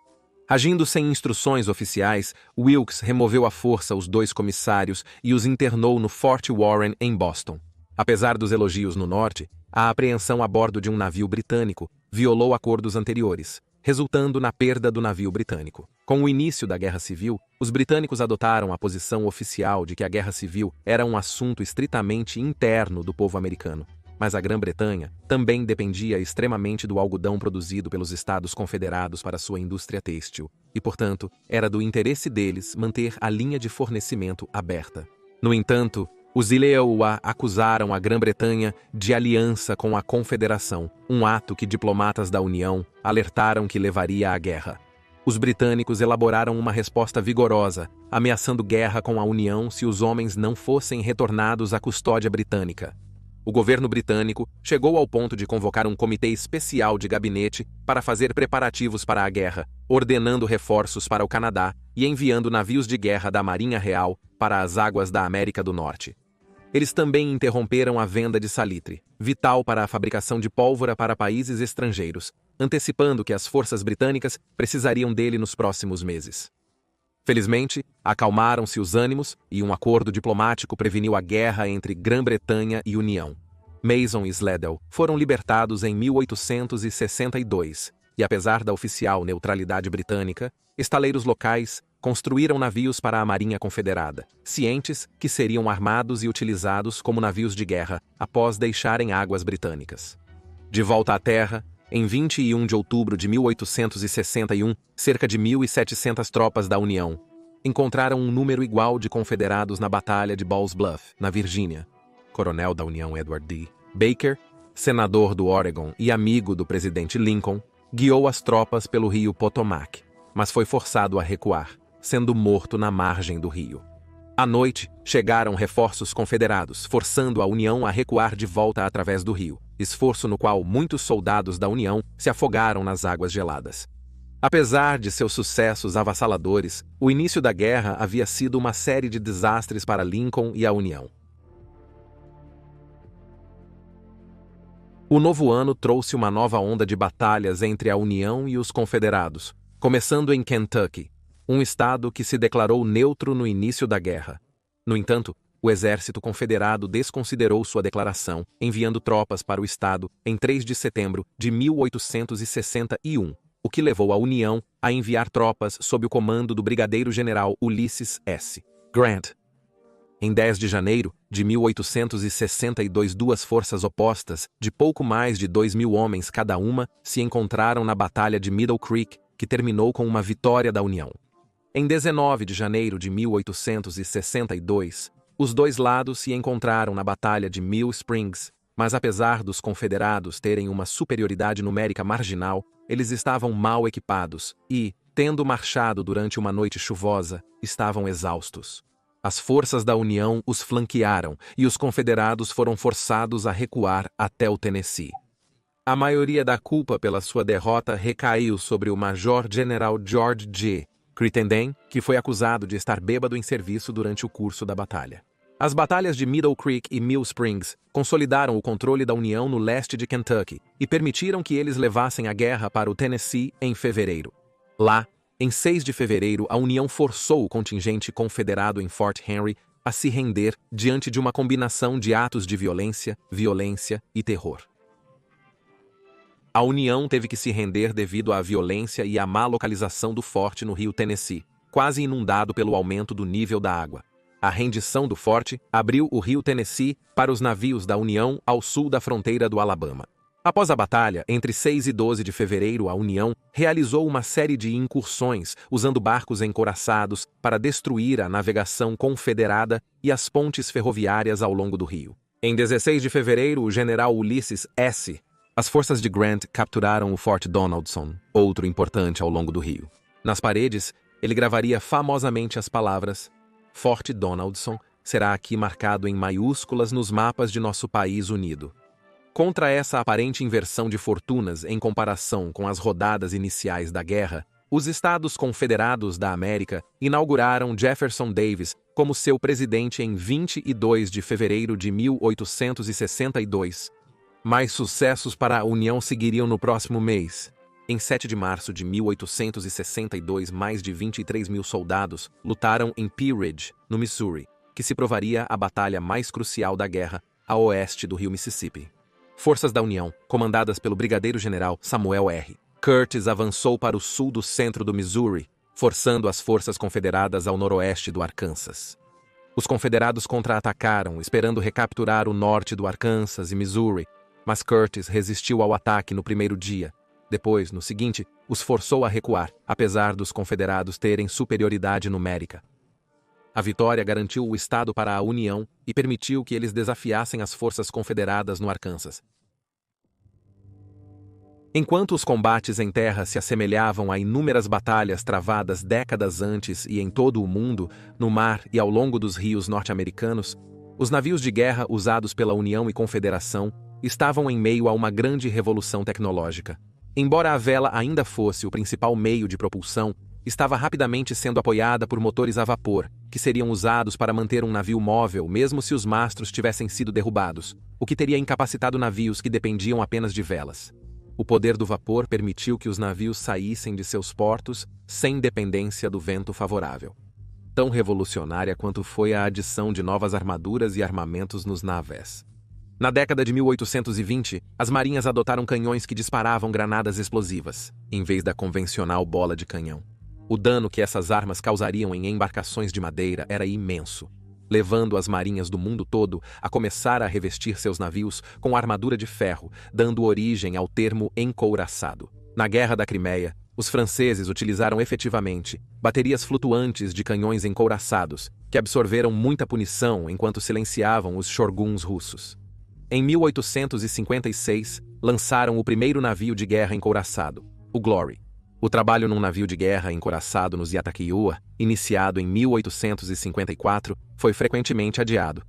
Agindo sem instruções oficiais, Wilkes removeu à força os 2 comissários e os internou no Fort Warren, em Boston. Apesar dos elogios no norte, a apreensão a bordo de um navio britânico violou acordos anteriores, resultando na perda do navio britânico. Com o início da Guerra Civil, os britânicos adotaram a posição oficial de que a Guerra Civil era um assunto estritamente interno do povo americano. Mas a Grã-Bretanha também dependia extremamente do algodão produzido pelos Estados Confederados para sua indústria têxtil, e, portanto, era do interesse deles manter a linha de fornecimento aberta. No entanto, os Ileoua acusaram a Grã-Bretanha de aliança com a Confederação, um ato que diplomatas da União alertaram que levaria à guerra. Os britânicos elaboraram uma resposta vigorosa, ameaçando guerra com a União se os homens não fossem retornados à custódia britânica. O governo britânico chegou ao ponto de convocar um comitê especial de gabinete para fazer preparativos para a guerra, ordenando reforços para o Canadá e enviando navios de guerra da Marinha Real para as águas da América do Norte. Eles também interromperam a venda de salitre, vital para a fabricação de pólvora para países estrangeiros, antecipando que as forças britânicas precisariam dele nos próximos meses. Felizmente, acalmaram-se os ânimos e um acordo diplomático preveniu a guerra entre Grã-Bretanha e União. Mason e Slidell foram libertados em 1862, e apesar da oficial neutralidade britânica, estaleiros locais construíram navios para a Marinha Confederada, cientes que seriam armados e utilizados como navios de guerra após deixarem águas britânicas. De volta à Terra, em 21 de outubro de 1861, cerca de 1.700 tropas da União encontraram um número igual de confederados na Batalha de Ball's Bluff, na Virgínia. Coronel da União Edward D. Baker, senador do Oregon e amigo do presidente Lincoln, guiou as tropas pelo rio Potomac, mas foi forçado a recuar, sendo morto na margem do rio. À noite, chegaram reforços confederados, forçando a União a recuar de volta através do rio, esforço no qual muitos soldados da União se afogaram nas águas geladas. Apesar de seus sucessos avassaladores, o início da guerra havia sido uma série de desastres para Lincoln e a União. O novo ano trouxe uma nova onda de batalhas entre a União e os Confederados, começando em Kentucky, um estado que se declarou neutro no início da guerra. No entanto, o exército confederado desconsiderou sua declaração, enviando tropas para o estado em 3 de setembro de 1861, o que levou a União a enviar tropas sob o comando do brigadeiro-general Ulysses S. Grant. Em 10 de janeiro de 1862, duas forças opostas, de pouco mais de 2.000 homens cada uma, se encontraram na Batalha de Middle Creek, que terminou com uma vitória da União. Em 19 de janeiro de 1862, os dois lados se encontraram na Batalha de Mill Springs, mas apesar dos confederados terem uma superioridade numérica marginal, eles estavam mal equipados e, tendo marchado durante uma noite chuvosa, estavam exaustos. As forças da União os flanquearam e os confederados foram forçados a recuar até o Tennessee. A maioria da culpa pela sua derrota recaiu sobre o Major-General George G. Crittenden, que foi acusado de estar bêbado em serviço durante o curso da batalha. As batalhas de Middle Creek e Mill Springs consolidaram o controle da União no leste de Kentucky e permitiram que eles levassem a guerra para o Tennessee em fevereiro. Lá, em 6 de fevereiro, a União forçou o contingente confederado em Fort Henry a se render diante de uma combinação de atos de violência e terror. A União teve que se render devido à violência e à má localização do forte no rio Tennessee, quase inundado pelo aumento do nível da água. A rendição do forte abriu o rio Tennessee para os navios da União ao sul da fronteira do Alabama. Após a batalha, entre 6 e 12 de fevereiro, a União realizou uma série de incursões usando barcos encouraçados para destruir a navegação confederada e as pontes ferroviárias ao longo do rio. Em 16 de fevereiro, o general Ulysses S. As forças de Grant capturaram o Fort Donaldson, outro importante ao longo do rio. Nas paredes, ele gravaria famosamente as palavras: Fort Donaldson será aqui marcado em maiúsculas nos mapas de nosso país unido. Contra essa aparente inversão de fortunas em comparação com as rodadas iniciais da guerra, os Estados Confederados da América inauguraram Jefferson Davis como seu presidente em 22 de fevereiro de 1862. Mais sucessos para a União seguiriam no próximo mês. Em 7 de março de 1862, mais de 23.000 soldados lutaram em Pea Ridge, no Missouri, que se provaria a batalha mais crucial da guerra, a oeste do rio Mississippi. Forças da União, comandadas pelo brigadeiro-general Samuel R. Curtis, avançou para o sul do centro do Missouri, forçando as forças confederadas ao noroeste do Arkansas. Os confederados contra-atacaram, esperando recapturar o norte do Arkansas e Missouri, mas Curtis resistiu ao ataque no primeiro dia. Depois, no seguinte, os forçou a recuar, apesar dos confederados terem superioridade numérica. A vitória garantiu o estado para a União e permitiu que eles desafiassem as forças confederadas no Arkansas. Enquanto os combates em terra se assemelhavam a inúmeras batalhas travadas décadas antes e em todo o mundo, no mar e ao longo dos rios norte-americanos, os navios de guerra usados pela União e Confederação estavam em meio a uma grande revolução tecnológica. Embora a vela ainda fosse o principal meio de propulsão, estava rapidamente sendo apoiada por motores a vapor, que seriam usados para manter um navio móvel mesmo se os mastros tivessem sido derrubados, o que teria incapacitado navios que dependiam apenas de velas. O poder do vapor permitiu que os navios saíssem de seus portos sem dependência do vento favorável. Tão revolucionária quanto foi a adição de novas armaduras e armamentos nos navios. Na década de 1820, as marinhas adotaram canhões que disparavam granadas explosivas, em vez da convencional bola de canhão. O dano que essas armas causariam em embarcações de madeira era imenso, levando as marinhas do mundo todo a começar a revestir seus navios com armadura de ferro, dando origem ao termo encouraçado. Na Guerra da Crimeia, os franceses utilizaram efetivamente baterias flutuantes de canhões encouraçados, que absorveram muita punição enquanto silenciavam os shoguns russos. Em 1856, lançaram o primeiro navio de guerra encouraçado, o Glory. O trabalho num navio de guerra encouraçado nos Yatakiua, iniciado em 1854, foi frequentemente adiado.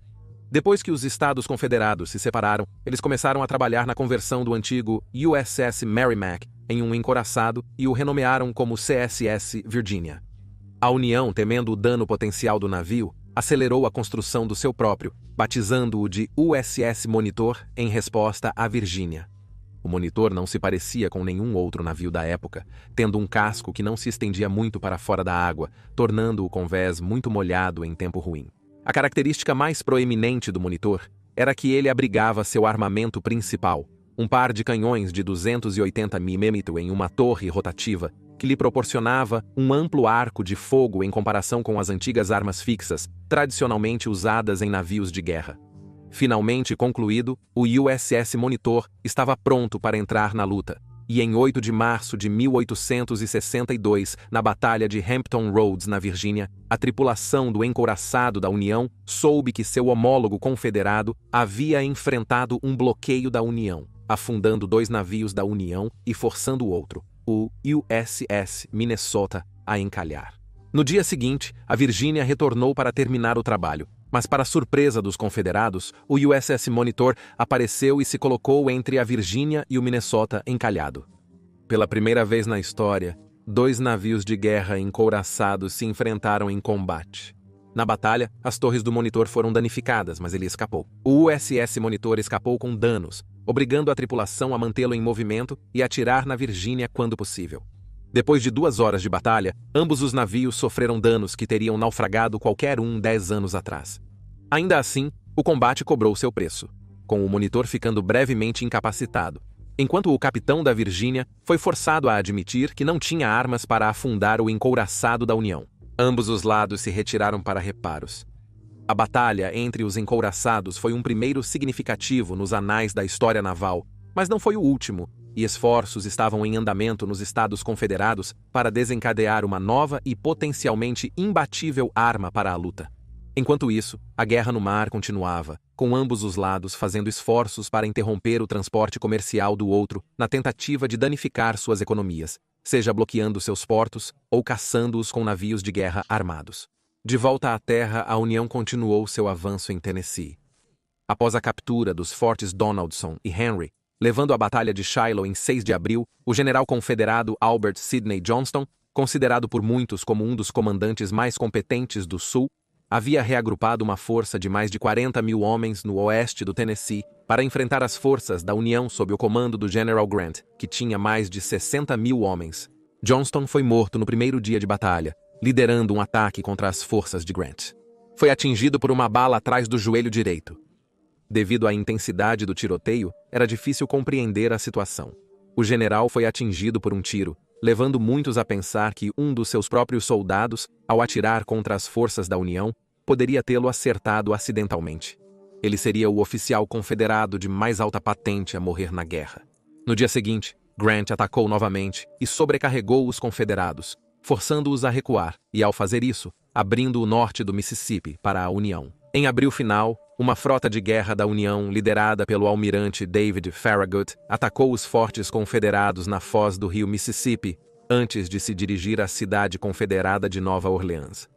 Depois que os Estados Confederados se separaram, eles começaram a trabalhar na conversão do antigo USS Merrimack em um encouraçado e o renomearam como CSS Virginia. A União, temendo o dano potencial do navio, acelerou a construção do seu próprio, batizando-o de USS Monitor em resposta à Virgínia. O Monitor não se parecia com nenhum outro navio da época, tendo um casco que não se estendia muito para fora da água, tornando-o convés muito molhado em tempo ruim. A característica mais proeminente do Monitor era que ele abrigava seu armamento principal, um par de canhões de 280 mm em uma torre rotativa, que lhe proporcionava um amplo arco de fogo em comparação com as antigas armas fixas, tradicionalmente usadas em navios de guerra. Finalmente concluído, o USS Monitor estava pronto para entrar na luta, e em 8 de março de 1862, na Batalha de Hampton Roads, na Virgínia, a tripulação do encouraçado da União soube que seu homólogo confederado havia enfrentado um bloqueio da União, afundando 2 navios da União e forçando o outro, o USS Minnesota, a encalhar. No dia seguinte, a Virgínia retornou para terminar o trabalho, mas para surpresa dos confederados, o USS Monitor apareceu e se colocou entre a Virgínia e o Minnesota encalhado. Pela primeira vez na história, 2 navios de guerra encouraçados se enfrentaram em combate. Na batalha, as torres do Monitor foram danificadas, mas ele escapou. O USS Monitor escapou com danos, obrigando a tripulação a mantê-lo em movimento e atirar na Virgínia quando possível. Depois de 2 horas de batalha, ambos os navios sofreram danos que teriam naufragado qualquer um 10 anos atrás. Ainda assim, o combate cobrou seu preço, com o Monitor ficando brevemente incapacitado, enquanto o capitão da Virgínia foi forçado a admitir que não tinha armas para afundar o encouraçado da União. Ambos os lados se retiraram para reparos. A batalha entre os encouraçados foi um primeiro significativo nos anais da história naval, mas não foi o último, e esforços estavam em andamento nos Estados Confederados para desencadear uma nova e potencialmente imbatível arma para a luta. Enquanto isso, a guerra no mar continuava, com ambos os lados fazendo esforços para interromper o transporte comercial do outro na tentativa de danificar suas economias, seja bloqueando seus portos ou caçando-os com navios de guerra armados. De volta à terra, a União continuou seu avanço em Tennessee. Após a captura dos fortes Donaldson e Henry, levando a Batalha de Shiloh em 6 de abril, o general confederado Albert Sidney Johnston, considerado por muitos como um dos comandantes mais competentes do Sul, havia reagrupado uma força de mais de 40 mil homens no oeste do Tennessee para enfrentar as forças da União sob o comando do General Grant, que tinha mais de 60 mil homens. Johnston foi morto no primeiro dia de batalha, liderando um ataque contra as forças de Grant. Foi atingido por uma bala atrás do joelho direito. Devido à intensidade do tiroteio, era difícil compreender a situação. O general foi atingido por um tiro, levando muitos a pensar que um dos seus próprios soldados, ao atirar contra as forças da União, poderia tê-lo acertado acidentalmente. Ele seria o oficial confederado de mais alta patente a morrer na guerra. No dia seguinte, Grant atacou novamente e sobrecarregou os confederados, forçando-os a recuar e, ao fazer isso, abrindo o norte do Mississippi para a União. Em abril final, uma frota de guerra da União, liderada pelo almirante David Farragut, atacou os fortes confederados na foz do rio Mississippi, antes de se dirigir à cidade confederada de Nova Orleans.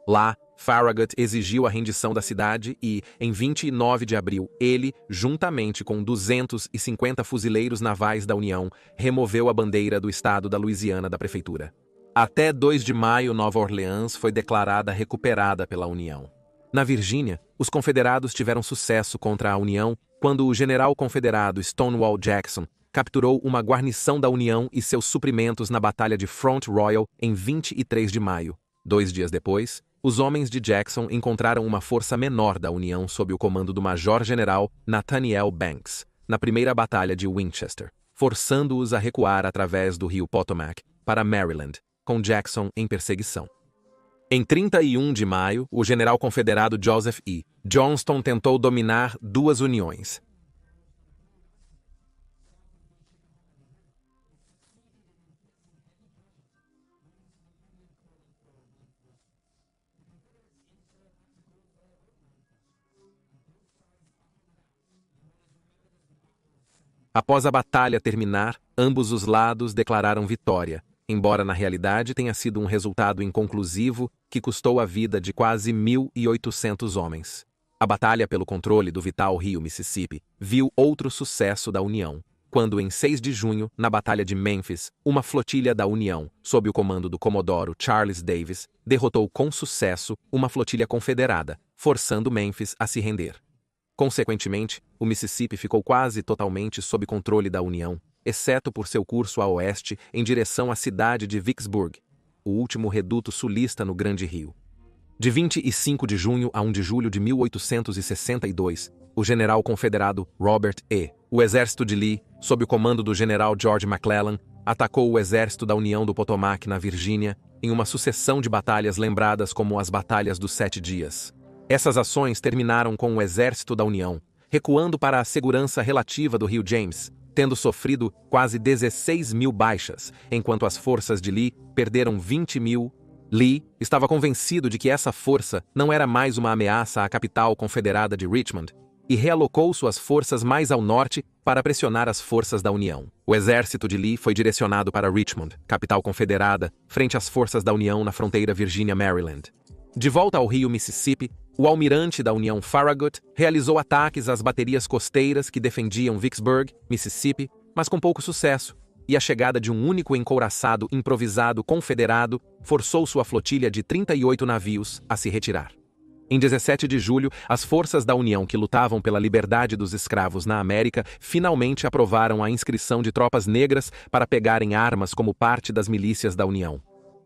Lá, Farragut exigiu a rendição da cidade e, em 29 de abril, ele, juntamente com 250 fuzileiros navais da União, removeu a bandeira do estado da Louisiana da prefeitura. Até 2 de maio, Nova Orleans foi declarada recuperada pela União. Na Virgínia, os confederados tiveram sucesso contra a União quando o general confederado Stonewall Jackson capturou uma guarnição da União e seus suprimentos na Batalha de Front Royal em 23 de maio. 2 dias depois, os homens de Jackson encontraram uma força menor da União sob o comando do major-general Nathaniel Banks, na primeira Batalha de Winchester, forçando-os a recuar através do rio Potomac para Maryland, com Jackson em perseguição. Em 31 de maio, o general confederado Joseph E. Johnston tentou dominar duas uniões. Após a batalha terminar, ambos os lados declararam vitória, embora na realidade tenha sido um resultado inconclusivo que custou a vida de quase 1.800 homens. A batalha pelo controle do vital rio Mississippi viu outro sucesso da União, quando em 6 de junho, na Batalha de Memphis, uma flotilha da União, sob o comando do comodoro Charles Davis, derrotou com sucesso uma flotilha confederada, forçando Memphis a se render. Consequentemente, o Mississippi ficou quase totalmente sob controle da União, exceto por seu curso a oeste em direção à cidade de Vicksburg, o último reduto sulista no Grande Rio. De 25 de junho a 1 de julho de 1862, o general confederado Robert E. O exército de Lee, sob o comando do general George McClellan, atacou o exército da União do Potomac na Virgínia em uma sucessão de batalhas lembradas como as Batalhas dos 7 Dias. Essas ações terminaram com o exército da União, recuando para a segurança relativa do Rio James, tendo sofrido quase 16.000 baixas, enquanto as forças de Lee perderam 20.000. Lee estava convencido de que essa força não era mais uma ameaça à capital confederada de Richmond e realocou suas forças mais ao norte para pressionar as forças da União. O exército de Lee foi direcionado para Richmond, capital confederada, frente às forças da União na fronteira Virgínia-Maryland. De volta ao rio Mississippi, o almirante da União Farragut realizou ataques às baterias costeiras que defendiam Vicksburg, Mississippi, mas com pouco sucesso, e a chegada de um único encouraçado improvisado confederado forçou sua flotilha de 38 navios a se retirar. Em 17 de julho, as forças da União que lutavam pela liberdade dos escravos na América finalmente aprovaram a inscrição de tropas negras para pegarem armas como parte das milícias da União.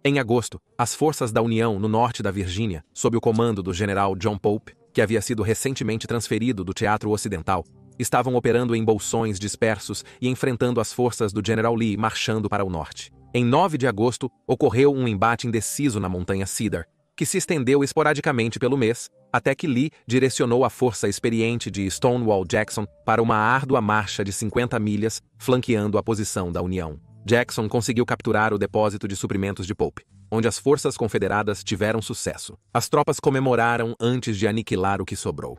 Em agosto, as forças da União no norte da Virgínia, sob o comando do general John Pope, que havia sido recentemente transferido do Teatro Ocidental, estavam operando em bolsões dispersos e enfrentando as forças do General Lee marchando para o norte. Em 9 de agosto, ocorreu um embate indeciso na montanha Cedar, que se estendeu esporadicamente pelo mês, até que Lee direcionou a força experiente de Stonewall Jackson para uma árdua marcha de 50 milhas, flanqueando a posição da União. Jackson conseguiu capturar o depósito de suprimentos de Pope, onde as forças confederadas tiveram sucesso. As tropas comemoraram antes de aniquilar o que sobrou.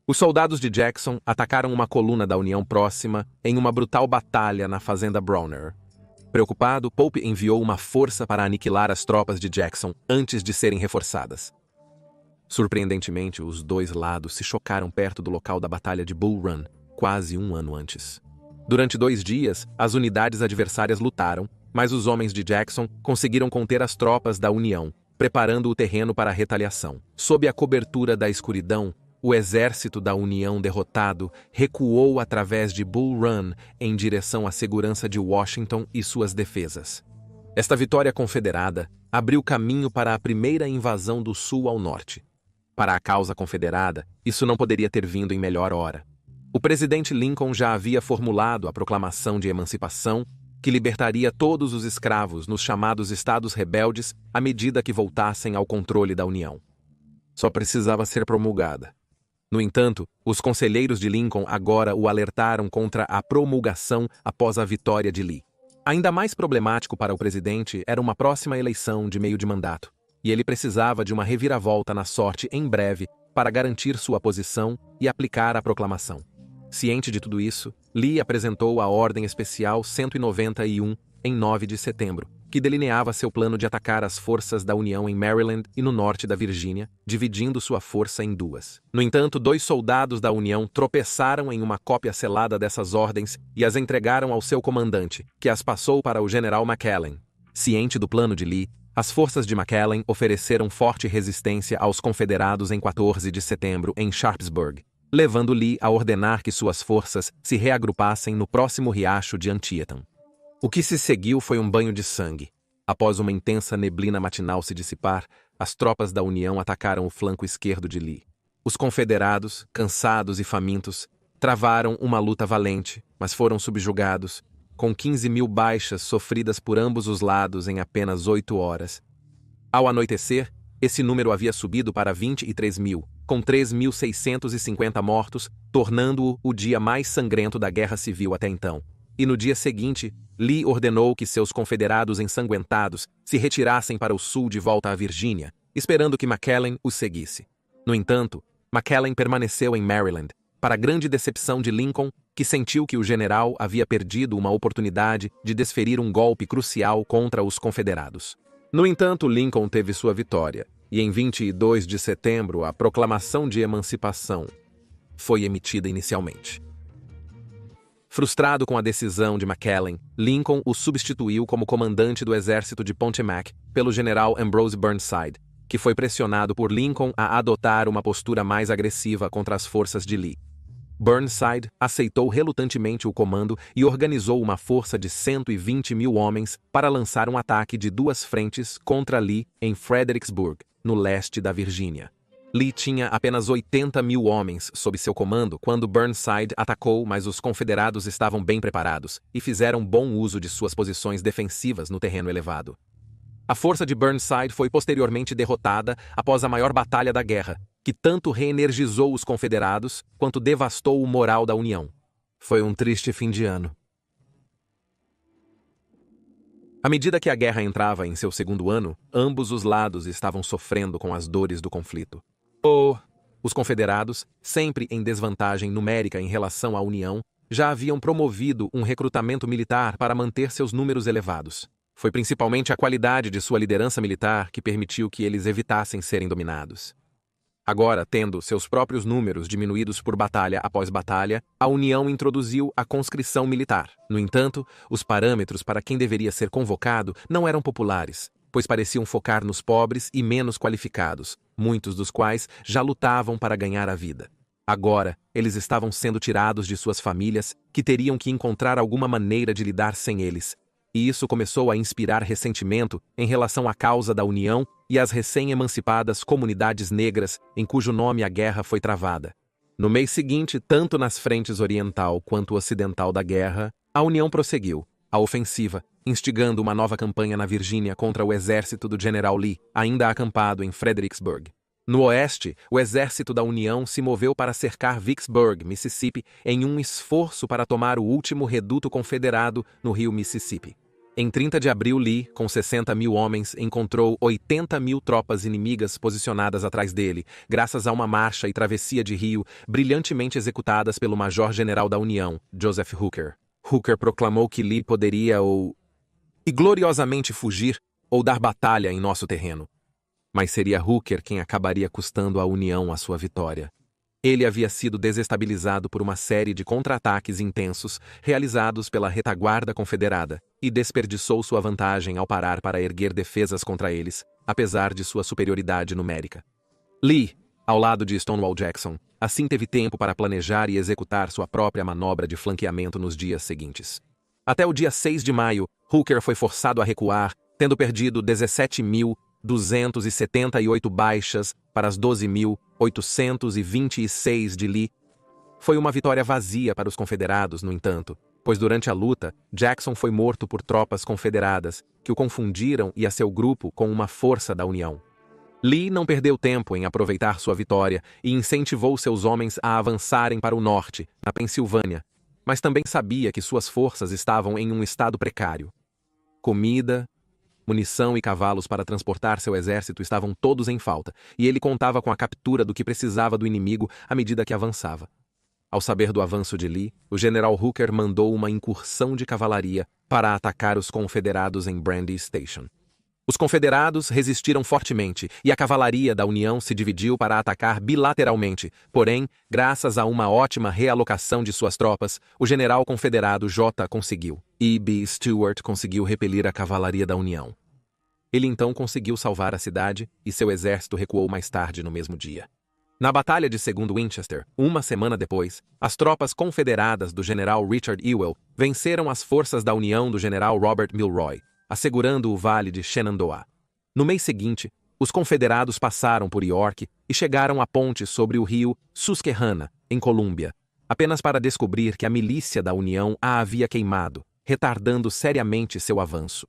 Os soldados de Jackson atacaram uma coluna da União próxima em uma brutal batalha na fazenda Browner. Preocupado, Pope enviou uma força para aniquilar as tropas de Jackson antes de serem reforçadas. Surpreendentemente, os dois lados se chocaram perto do local da Batalha de Bull Run, quase um ano antes. Durante 2 dias, as unidades adversárias lutaram, mas os homens de Jackson conseguiram conter as tropas da União, preparando o terreno para a retaliação. Sob a cobertura da escuridão, o exército da União derrotado recuou através de Bull Run em direção à segurança de Washington e suas defesas. Esta vitória confederada abriu caminho para a primeira invasão do sul ao norte. Para a causa confederada, isso não poderia ter vindo em melhor hora. O presidente Lincoln já havia formulado a proclamação de emancipação que libertaria todos os escravos nos chamados estados rebeldes à medida que voltassem ao controle da União. Só precisava ser promulgada. No entanto, os conselheiros de Lincoln agora o alertaram contra a promulgação após a vitória de Lee. Ainda mais problemático para o presidente era uma próxima eleição de meio de mandato, e ele precisava de uma reviravolta na sorte em breve para garantir sua posição e aplicar a proclamação. Ciente de tudo isso, Lee apresentou a Ordem Especial 191 em 9 de setembro, que delineava seu plano de atacar as forças da União em Maryland e no norte da Virgínia, dividindo sua força em 2. No entanto, 2 soldados da União tropeçaram em uma cópia selada dessas ordens e as entregaram ao seu comandante, que as passou para o general McClellan. Ciente do plano de Lee, as forças de McClellan ofereceram forte resistência aos confederados em 14 de setembro em Sharpsburg, levando Lee a ordenar que suas forças se reagrupassem no próximo riacho de Antietam. O que se seguiu foi um banho de sangue. Após uma intensa neblina matinal se dissipar, as tropas da União atacaram o flanco esquerdo de Lee. Os confederados, cansados e famintos, travaram uma luta valente, mas foram subjugados, com 15.000 baixas sofridas por ambos os lados em apenas 8 horas. Ao anoitecer, esse número havia subido para 23.000, com 3.650 mortos, tornando-o o dia mais sangrento da Guerra Civil até então. E no dia seguinte, Lee ordenou que seus confederados ensanguentados se retirassem para o sul de volta à Virgínia, esperando que McClellan os seguisse. No entanto, McClellan permaneceu em Maryland, para a grande decepção de Lincoln, que sentiu que o general havia perdido uma oportunidade de desferir um golpe crucial contra os confederados. No entanto, Lincoln teve sua vitória, e em 22 de setembro a Proclamação de Emancipação foi emitida inicialmente. Frustrado com a decisão de McClellan, Lincoln o substituiu como comandante do exército de Pontomac pelo general Ambrose Burnside, que foi pressionado por Lincoln a adotar uma postura mais agressiva contra as forças de Lee. Burnside aceitou relutantemente o comando e organizou uma força de 120.000 homens para lançar um ataque de 2 frentes contra Lee em Fredericksburg, no leste da Virgínia. Lee tinha apenas 80.000 homens sob seu comando quando Burnside atacou, mas os confederados estavam bem preparados e fizeram bom uso de suas posições defensivas no terreno elevado. A força de Burnside foi posteriormente derrotada após a maior batalha da guerra, que tanto reenergizou os confederados quanto devastou o moral da União. Foi um triste fim de ano. À medida que a guerra entrava em seu segundo ano, ambos os lados estavam sofrendo com as dores do conflito. Os confederados, sempre em desvantagem numérica em relação à União, já haviam promovido um recrutamento militar para manter seus números elevados. Foi principalmente a qualidade de sua liderança militar que permitiu que eles evitassem serem dominados. Agora, tendo seus próprios números diminuídos por batalha após batalha, a União introduziu a conscrição militar. No entanto, os parâmetros para quem deveria ser convocado não eram populares, pois pareciam focar nos pobres e menos qualificados, muitos dos quais já lutavam para ganhar a vida. Agora, eles estavam sendo tirados de suas famílias, que teriam que encontrar alguma maneira de lidar sem eles. E isso começou a inspirar ressentimento em relação à causa da União e às recém-emancipadas comunidades negras em cujo nome a guerra foi travada. No mês seguinte, tanto nas frentes oriental quanto ocidental da guerra, a União prosseguiu a ofensiva, instigando uma nova campanha na Virgínia contra o exército do General Lee, ainda acampado em Fredericksburg. No oeste, o exército da União se moveu para cercar Vicksburg, Mississippi, em um esforço para tomar o último reduto confederado no rio Mississippi. Em 30 de abril, Lee, com 60.000 homens, encontrou 80.000 tropas inimigas posicionadas atrás dele, graças a uma marcha e travessia de rio brilhantemente executadas pelo major-general da União, Joseph Hooker. Hooker proclamou que Lee poderia e gloriosamente fugir ou dar batalha em nosso terreno. Mas seria Hooker quem acabaria custando à União a sua vitória. Ele havia sido desestabilizado por uma série de contra-ataques intensos realizados pela retaguarda confederada e desperdiçou sua vantagem ao parar para erguer defesas contra eles, apesar de sua superioridade numérica. Lee, ao lado de Stonewall Jackson, assim teve tempo para planejar e executar sua própria manobra de flanqueamento nos dias seguintes. Até o dia 6 de maio, Hooker foi forçado a recuar, tendo perdido 17.278 baixas para as 12.826 de Lee. Foi uma vitória vazia para os confederados, no entanto, pois durante a luta, Jackson foi morto por tropas confederadas, que o confundiram e a seu grupo com uma força da União. Lee não perdeu tempo em aproveitar sua vitória e incentivou seus homens a avançarem para o norte, na Pensilvânia, mas também sabia que suas forças estavam em um estado precário. Comida, munição e cavalos para transportar seu exército estavam todos em falta, e ele contava com a captura do que precisava do inimigo à medida que avançava. Ao saber do avanço de Lee, o general Hooker mandou uma incursão de cavalaria para atacar os confederados em Brandy Station. Os confederados resistiram fortemente e a cavalaria da União se dividiu para atacar bilateralmente, porém, graças a uma ótima realocação de suas tropas, o general confederado J. conseguiu. E.B. Stuart conseguiu repelir a cavalaria da União. Ele então conseguiu salvar a cidade e seu exército recuou mais tarde no mesmo dia. Na Batalha de Segundo Winchester, uma semana depois, as tropas confederadas do general Richard Ewell venceram as forças da União do general Robert Milroy, assegurando o vale de Shenandoah. No mês seguinte, os confederados passaram por York e chegaram à ponte sobre o rio Susquehanna, em Colômbia, apenas para descobrir que a milícia da União a havia queimado, retardando seriamente seu avanço.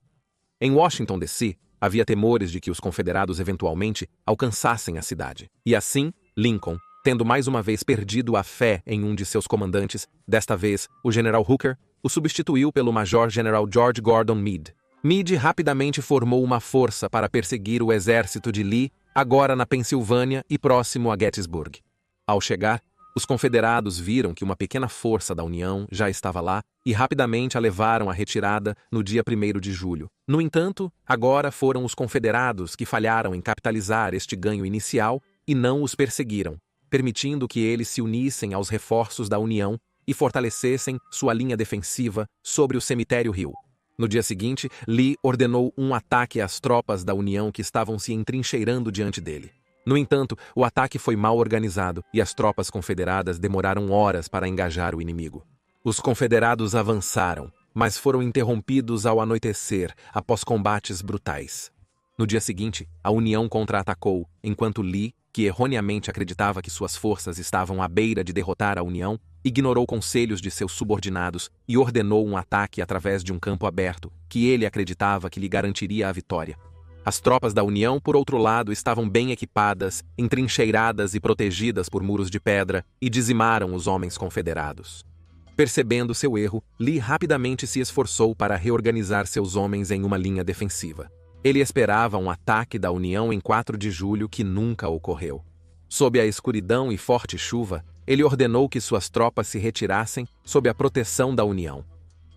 Em Washington, D.C., havia temores de que os confederados eventualmente alcançassem a cidade. E assim, Lincoln, tendo mais uma vez perdido a fé em um de seus comandantes, desta vez o general Hooker, o substituiu pelo major-general George Gordon Meade. Meade rapidamente formou uma força para perseguir o exército de Lee, agora na Pensilvânia e próximo a Gettysburg. Ao chegar, os confederados viram que uma pequena força da União já estava lá e rapidamente a levaram à retirada no dia 1º de julho. No entanto, agora foram os confederados que falharam em capitalizar este ganho inicial e não os perseguiram, permitindo que eles se unissem aos reforços da União e fortalecessem sua linha defensiva sobre o Cemitério Hill. No dia seguinte, Lee ordenou um ataque às tropas da União que estavam se entrincheirando diante dele. No entanto, o ataque foi mal organizado e as tropas confederadas demoraram horas para engajar o inimigo. Os confederados avançaram, mas foram interrompidos ao anoitecer, após combates brutais. No dia seguinte, a União contra-atacou, enquanto Lee, que erroneamente acreditava que suas forças estavam à beira de derrotar a União, ignorou conselhos de seus subordinados e ordenou um ataque através de um campo aberto, que ele acreditava que lhe garantiria a vitória. As tropas da União, por outro lado, estavam bem equipadas, entrincheiradas e protegidas por muros de pedra, e dizimaram os homens confederados. Percebendo seu erro, Lee rapidamente se esforçou para reorganizar seus homens em uma linha defensiva. Ele esperava um ataque da União em 4 de julho que nunca ocorreu. Sob a escuridão e forte chuva, ele ordenou que suas tropas se retirassem sob a proteção da União.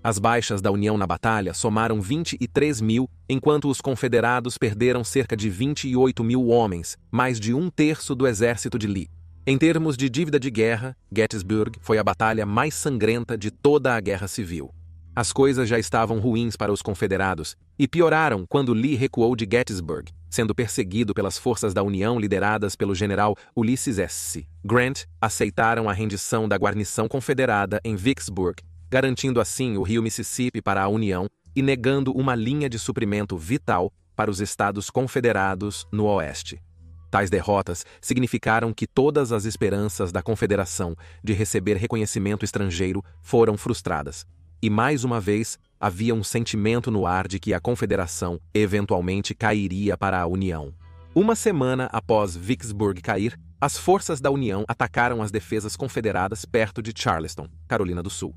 As baixas da União na batalha somaram 23 mil, enquanto os confederados perderam cerca de 28 mil homens, mais de 1/3 do exército de Lee. Em termos de dívida de guerra, Gettysburg foi a batalha mais sangrenta de toda a Guerra Civil. As coisas já estavam ruins para os confederados e pioraram quando Lee recuou de Gettysburg, sendo perseguido pelas forças da União lideradas pelo general Ulysses S. Grant. Aceitaram a rendição da guarnição confederada em Vicksburg, garantindo assim o rio Mississippi para a União e negando uma linha de suprimento vital para os estados confederados no oeste. Tais derrotas significaram que todas as esperanças da Confederação de receber reconhecimento estrangeiro foram frustradas. E mais uma vez, havia um sentimento no ar de que a Confederação eventualmente cairia para a União. Uma semana após Vicksburg cair, as forças da União atacaram as defesas confederadas perto de Charleston, Carolina do Sul.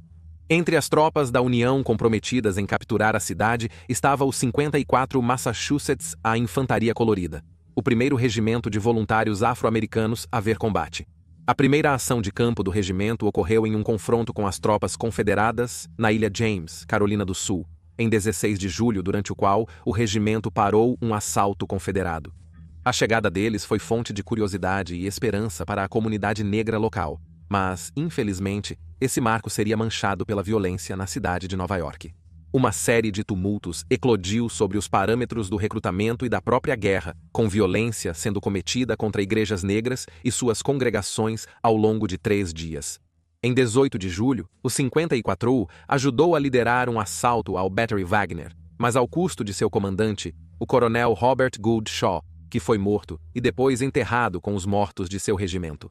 Entre as tropas da União comprometidas em capturar a cidade estava o 54 Massachusetts, a Infantaria Colorida, o primeiro regimento de voluntários afro-americanos a ver combate. A primeira ação de campo do regimento ocorreu em um confronto com as tropas confederadas na Ilha James, Carolina do Sul, em 16 de julho, durante o qual o regimento parou um assalto confederado. A chegada deles foi fonte de curiosidade e esperança para a comunidade negra local, mas, infelizmente, esse marco seria manchado pela violência na cidade de Nova York. Uma série de tumultos eclodiu sobre os parâmetros do recrutamento e da própria guerra, com violência sendo cometida contra igrejas negras e suas congregações ao longo de 3 dias. Em 18 de julho, o 54 ajudou a liderar um assalto ao Battery Wagner, mas ao custo de seu comandante, o coronel Robert Gould Shaw, que foi morto e depois enterrado com os mortos de seu regimento.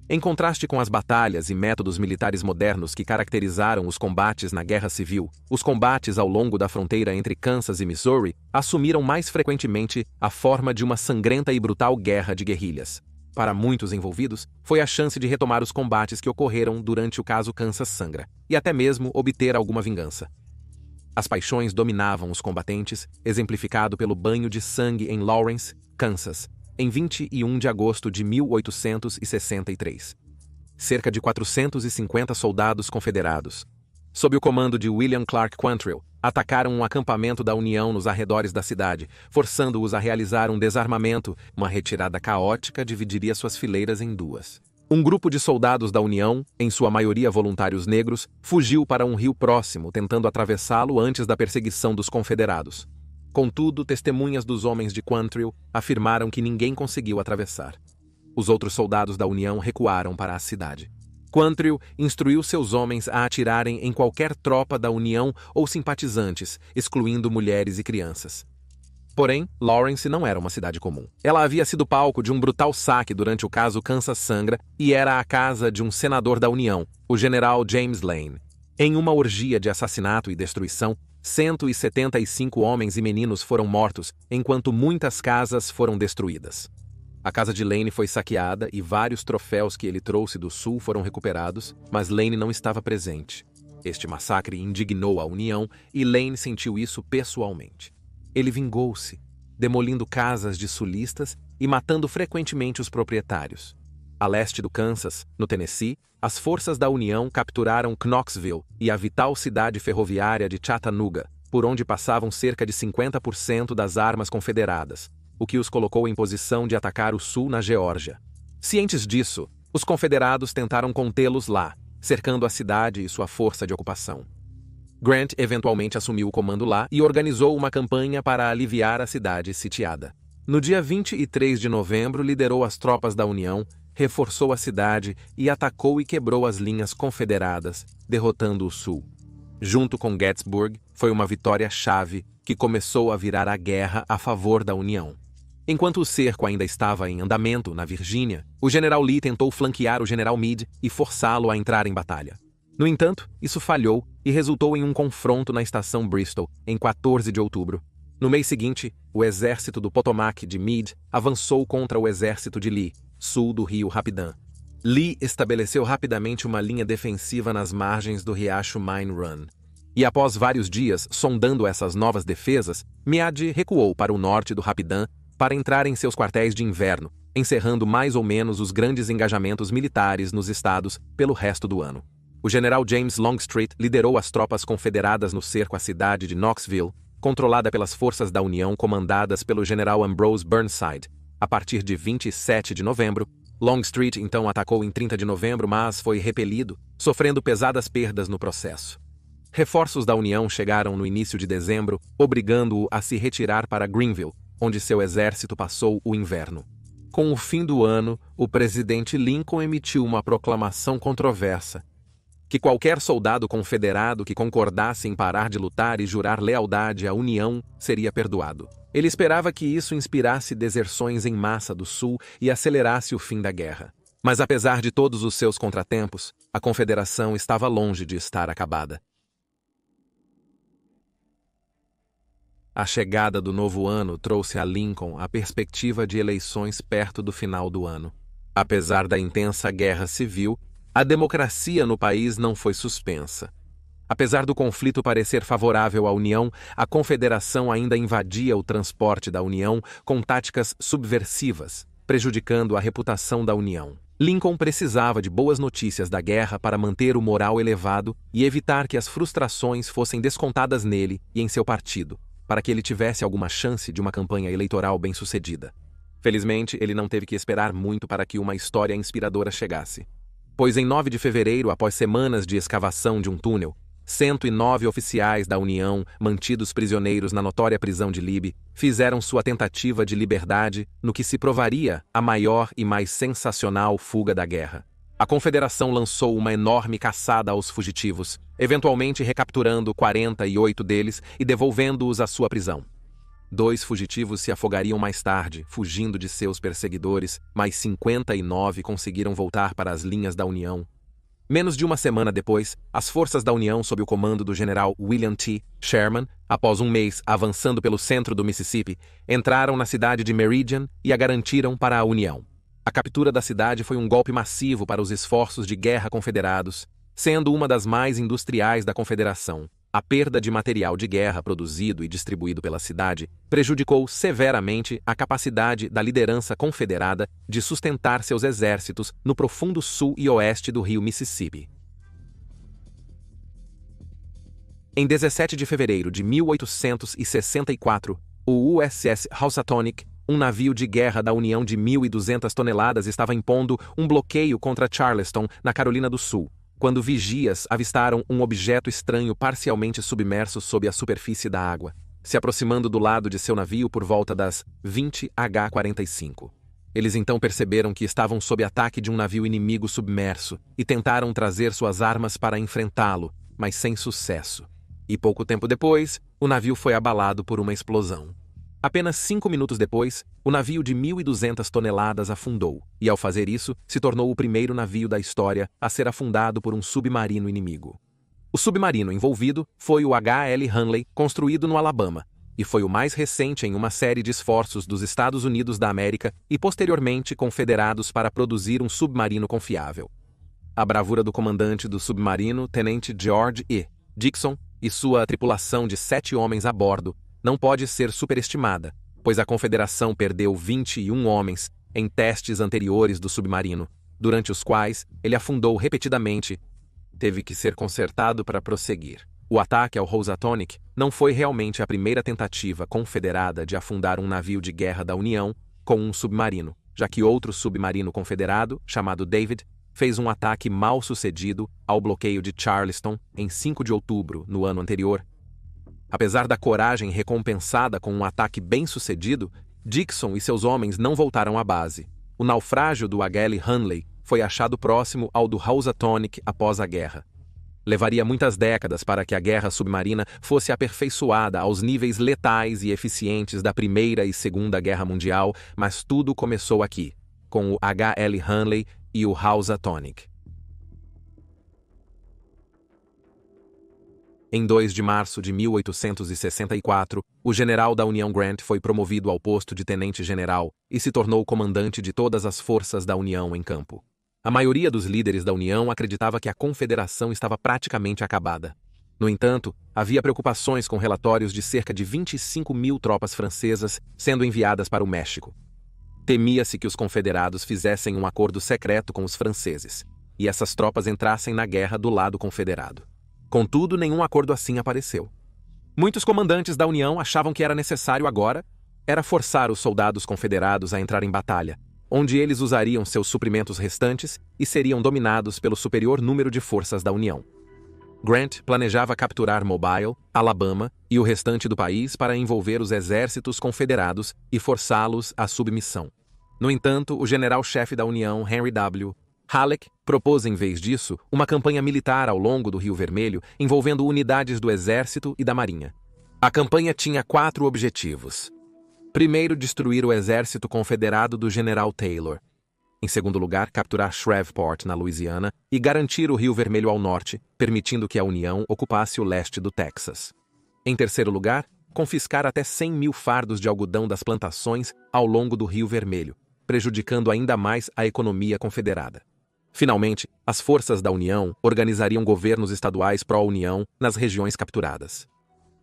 Em contraste com as batalhas e métodos militares modernos que caracterizaram os combates na Guerra Civil, os combates ao longo da fronteira entre Kansas e Missouri assumiram mais frequentemente a forma de uma sangrenta e brutal guerra de guerrilhas. Para muitos envolvidos, foi a chance de retomar os combates que ocorreram durante o caso Kansas Sangra, e até mesmo obter alguma vingança. As paixões dominavam os combatentes, exemplificado pelo banho de sangue em Lawrence, Kansas, em 21 de agosto de 1863. Cerca de 450 soldados confederados, sob o comando de William Clark Quantrill, atacaram um acampamento da União nos arredores da cidade, forçando-os a realizar um desarmamento. Uma retirada caótica dividiria suas fileiras em 2. Um grupo de soldados da União, em sua maioria voluntários negros, fugiu para um rio próximo, tentando atravessá-lo antes da perseguição dos confederados. Contudo, testemunhas dos homens de Quantrill afirmaram que ninguém conseguiu atravessar. Os outros soldados da União recuaram para a cidade. Quantrill instruiu seus homens a atirarem em qualquer tropa da União ou simpatizantes, excluindo mulheres e crianças. Porém, Lawrence não era uma cidade comum. Ela havia sido palco de um brutal saque durante o caso Kansas Sangra e era a casa de um senador da União, o general James Lane. Em uma orgia de assassinato e destruição, 175 homens e meninos foram mortos, enquanto muitas casas foram destruídas. A casa de Lane foi saqueada e vários troféus que ele trouxe do sul foram recuperados, mas Lane não estava presente. Este massacre indignou a União e Lane sentiu isso pessoalmente. Ele vingou-se, demolindo casas de sulistas e matando frequentemente os proprietários. A leste do Kansas, no Tennessee, as forças da União capturaram Knoxville e a vital cidade ferroviária de Chattanooga, por onde passavam cerca de 50% das armas confederadas, o que os colocou em posição de atacar o sul na Geórgia. Cientes disso, os confederados tentaram contê-los lá, cercando a cidade e sua força de ocupação. Grant eventualmente assumiu o comando lá e organizou uma campanha para aliviar a cidade sitiada. No dia 23 de novembro, liderou as tropas da União, reforçou a cidade e atacou e quebrou as linhas confederadas, derrotando o sul. Junto com Gettysburg, foi uma vitória-chave que começou a virar a guerra a favor da União. Enquanto o cerco ainda estava em andamento na Virgínia, o general Lee tentou flanquear o general Meade e forçá-lo a entrar em batalha. No entanto, isso falhou e resultou em um confronto na estação Bristol, em 14 de outubro. No mês seguinte, o exército do Potomac de Meade avançou contra o exército de Lee, sul do rio Rapidan. Lee estabeleceu rapidamente uma linha defensiva nas margens do riacho Mine Run. E após vários dias sondando essas novas defesas, Meade recuou para o norte do Rapidan para entrar em seus quartéis de inverno, encerrando mais ou menos os grandes engajamentos militares nos estados pelo resto do ano. O general James Longstreet liderou as tropas confederadas no cerco à cidade de Knoxville, controlada pelas forças da União comandadas pelo general Ambrose Burnside. A partir de 27 de novembro, Longstreet então atacou em 30 de novembro, mas foi repelido, sofrendo pesadas perdas no processo. Reforços da União chegaram no início de dezembro, obrigando-o a se retirar para Greenville, onde seu exército passou o inverno. Com o fim do ano, o presidente Lincoln emitiu uma proclamação controversa, que qualquer soldado confederado que concordasse em parar de lutar e jurar lealdade à União seria perdoado. Ele esperava que isso inspirasse deserções em massa do Sul e acelerasse o fim da guerra. Mas apesar de todos os seus contratempos, a Confederação estava longe de estar acabada. A chegada do novo ano trouxe a Lincoln a perspectiva de eleições perto do final do ano. Apesar da intensa guerra civil, a democracia no país não foi suspensa. Apesar do conflito parecer favorável à União, a Confederação ainda invadia o transporte da União com táticas subversivas, prejudicando a reputação da União. Lincoln precisava de boas notícias da guerra para manter o moral elevado e evitar que as frustrações fossem descontadas nele e em seu partido, para que ele tivesse alguma chance de uma campanha eleitoral bem-sucedida. Felizmente, ele não teve que esperar muito para que uma história inspiradora chegasse. Pois em 9 de fevereiro, após semanas de escavação de um túnel, 109 oficiais da União, mantidos prisioneiros na notória prisão de Libby, fizeram sua tentativa de liberdade no que se provaria a maior e mais sensacional fuga da guerra. A Confederação lançou uma enorme caçada aos fugitivos, eventualmente recapturando 48 deles e devolvendo-os à sua prisão. 2 fugitivos se afogariam mais tarde, fugindo de seus perseguidores, mas 59 conseguiram voltar para as linhas da União. Menos de uma semana depois, as forças da União sob o comando do general William T. Sherman, após um mês avançando pelo centro do Mississippi, entraram na cidade de Meridian e a garantiram para a União. A captura da cidade foi um golpe massivo para os esforços de guerra confederados, sendo uma das mais industriais da Confederação. A perda de material de guerra produzido e distribuído pela cidade prejudicou severamente a capacidade da liderança confederada de sustentar seus exércitos no profundo sul e oeste do rio Mississippi. Em 17 de fevereiro de 1864, o USS Housatonic, um navio de guerra da União de 1.200 toneladas, estava impondo um bloqueio contra Charleston, na Carolina do Sul, quando vigias avistaram um objeto estranho parcialmente submerso sob a superfície da água, se aproximando do lado de seu navio por volta das 20h45. Eles então perceberam que estavam sob ataque de um navio inimigo submerso e tentaram trazer suas armas para enfrentá-lo, mas sem sucesso. E pouco tempo depois, o navio foi abalado por uma explosão. Apenas 5 minutos depois, o navio de 1.200 toneladas afundou, e ao fazer isso, se tornou o primeiro navio da história a ser afundado por um submarino inimigo. O submarino envolvido foi o H.L. Hunley, construído no Alabama, e foi o mais recente em uma série de esforços dos Estados Unidos da América e posteriormente confederados para produzir um submarino confiável. A bravura do comandante do submarino, Tenente George E. Dixon, e sua tripulação de 7 homens a bordo, não pode ser superestimada, pois a Confederação perdeu 21 homens em testes anteriores do submarino, durante os quais ele afundou repetidamente. Teve que ser consertado para prosseguir. O ataque ao Housatonic não foi realmente a primeira tentativa confederada de afundar um navio de guerra da União com um submarino, já que outro submarino confederado, chamado David, fez um ataque mal sucedido ao bloqueio de Charleston em 5 de outubro, no ano anterior. Apesar da coragem recompensada com um ataque bem-sucedido, Dixon e seus homens não voltaram à base. O naufrágio do H.L. Hunley foi achado próximo ao do Housatonic após a guerra. Levaria muitas décadas para que a guerra submarina fosse aperfeiçoada aos níveis letais e eficientes da Primeira e Segunda Guerra Mundial, mas tudo começou aqui, com o H.L. Hunley e o Housatonic. Em 2 de março de 1864, o general da União Grant foi promovido ao posto de tenente-general e se tornou comandante de todas as forças da União em campo. A maioria dos líderes da União acreditava que a Confederação estava praticamente acabada. No entanto, havia preocupações com relatórios de cerca de 25.000 tropas francesas sendo enviadas para o México. Temia-se que os confederados fizessem um acordo secreto com os franceses, e essas tropas entrassem na guerra do lado confederado. Contudo, nenhum acordo assim apareceu. Muitos comandantes da União achavam que era necessário agora era forçar os soldados confederados a entrar em batalha, onde eles usariam seus suprimentos restantes e seriam dominados pelo superior número de forças da União. Grant planejava capturar Mobile, Alabama e o restante do país para envolver os exércitos confederados e forçá-los à submissão. No entanto, o general-chefe da União, Henry W. Halleck, propôs em vez disso uma campanha militar ao longo do Rio Vermelho envolvendo unidades do Exército e da Marinha. A campanha tinha 4 objetivos. Primeiro, destruir o exército confederado do general Taylor. Em segundo lugar, capturar Shreveport, na Louisiana, e garantir o Rio Vermelho ao norte, permitindo que a União ocupasse o leste do Texas. Em terceiro lugar, confiscar até 100.000 fardos de algodão das plantações ao longo do Rio Vermelho, prejudicando ainda mais a economia confederada. Finalmente, as forças da União organizariam governos estaduais pró-União nas regiões capturadas.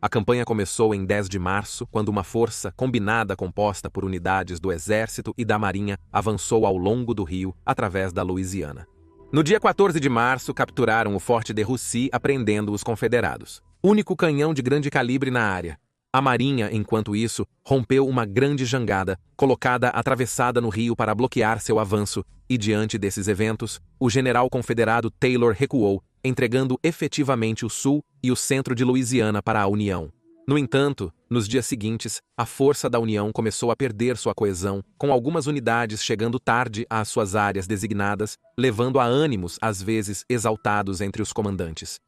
A campanha começou em 10 de março, quando uma força combinada composta por unidades do Exército e da Marinha avançou ao longo do rio, através da Louisiana. No dia 14 de março, capturaram o Forte de Roussy, apreendendo os confederados. Único canhão de grande calibre na área. A Marinha, enquanto isso, rompeu uma grande jangada, colocada atravessada no rio para bloquear seu avanço, e diante desses eventos, o general confederado Taylor recuou, entregando efetivamente o sul e o centro de Louisiana para a União. No entanto, nos dias seguintes, a força da União começou a perder sua coesão, com algumas unidades chegando tarde às suas áreas designadas, levando a ânimos às vezes exaltados entre os comandantes.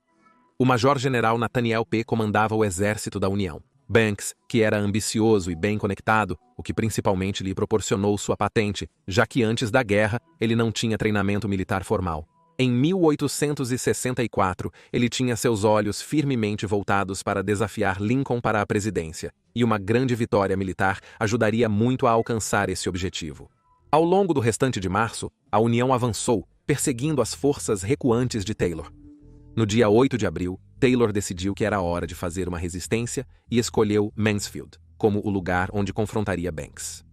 O major-general Nathaniel P. comandava o exército da União. Banks, que era ambicioso e bem conectado, o que principalmente lhe proporcionou sua patente, já que antes da guerra ele não tinha treinamento militar formal. Em 1864, ele tinha seus olhos firmemente voltados para desafiar Lincoln para a presidência, e uma grande vitória militar ajudaria muito a alcançar esse objetivo. Ao longo do restante de março, a União avançou, perseguindo as forças recuantes de Taylor. No dia 8 de abril, Taylor decidiu que era hora de fazer uma resistência e escolheu Mansfield como o lugar onde confrontaria Banks.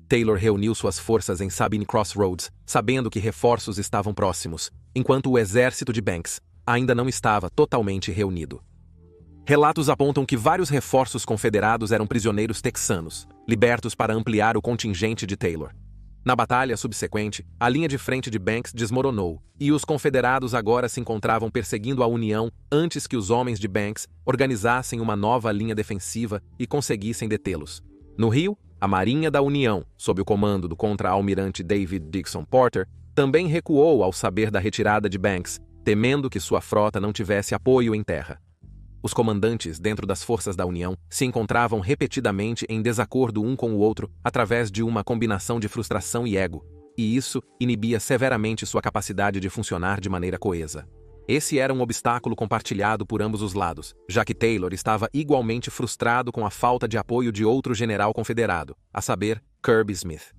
Taylor reuniu suas forças em Sabine Crossroads, sabendo que reforços estavam próximos, enquanto o exército de Banks ainda não estava totalmente reunido. Relatos apontam que vários reforços confederados eram prisioneiros texanos, libertos para ampliar o contingente de Taylor. Na batalha subsequente, a linha de frente de Banks desmoronou, e os confederados agora se encontravam perseguindo a União antes que os homens de Banks organizassem uma nova linha defensiva e conseguissem detê-los. No Rio, a Marinha da União, sob o comando do contra-almirante David Dixon Porter, também recuou ao saber da retirada de Banks, temendo que sua frota não tivesse apoio em terra. Os comandantes dentro das forças da União se encontravam repetidamente em desacordo um com o outro através de uma combinação de frustração e ego, e isso inibia severamente sua capacidade de funcionar de maneira coesa. Esse era um obstáculo compartilhado por ambos os lados, já que Taylor estava igualmente frustrado com a falta de apoio de outro general confederado, a saber, Kirby Smith.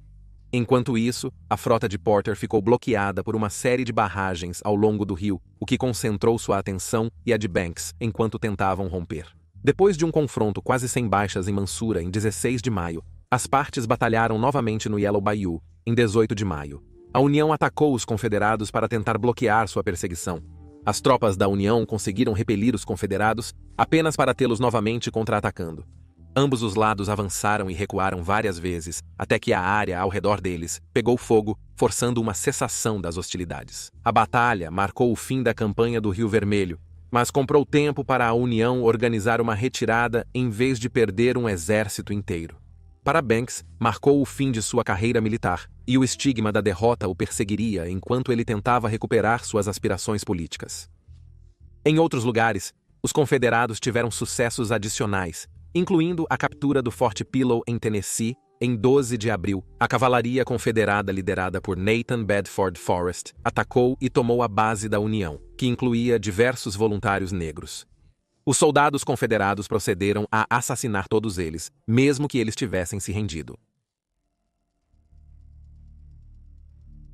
Enquanto isso, a frota de Porter ficou bloqueada por uma série de barragens ao longo do rio, o que concentrou sua atenção e a de Banks enquanto tentavam romper. Depois de um confronto quase sem baixas em Mansura em 16 de maio, as partes batalharam novamente no Yellow Bayou, em 18 de maio. A União atacou os confederados para tentar bloquear sua perseguição. As tropas da União conseguiram repelir os confederados apenas para tê-los novamente contra-atacando. Ambos os lados avançaram e recuaram várias vezes, até que a área ao redor deles pegou fogo, forçando uma cessação das hostilidades. A batalha marcou o fim da campanha do Rio Vermelho, mas comprou tempo para a União organizar uma retirada em vez de perder um exército inteiro. Para Banks, marcou o fim de sua carreira militar, e o estigma da derrota o perseguiria enquanto ele tentava recuperar suas aspirações políticas. Em outros lugares, os confederados tiveram sucessos adicionais, incluindo a captura do Fort Pillow em Tennessee, em 12 de abril. A cavalaria confederada liderada por Nathan Bedford Forrest atacou e tomou a base da União, que incluía diversos voluntários negros. Os soldados confederados procederam a assassinar todos eles, mesmo que eles tivessem se rendido.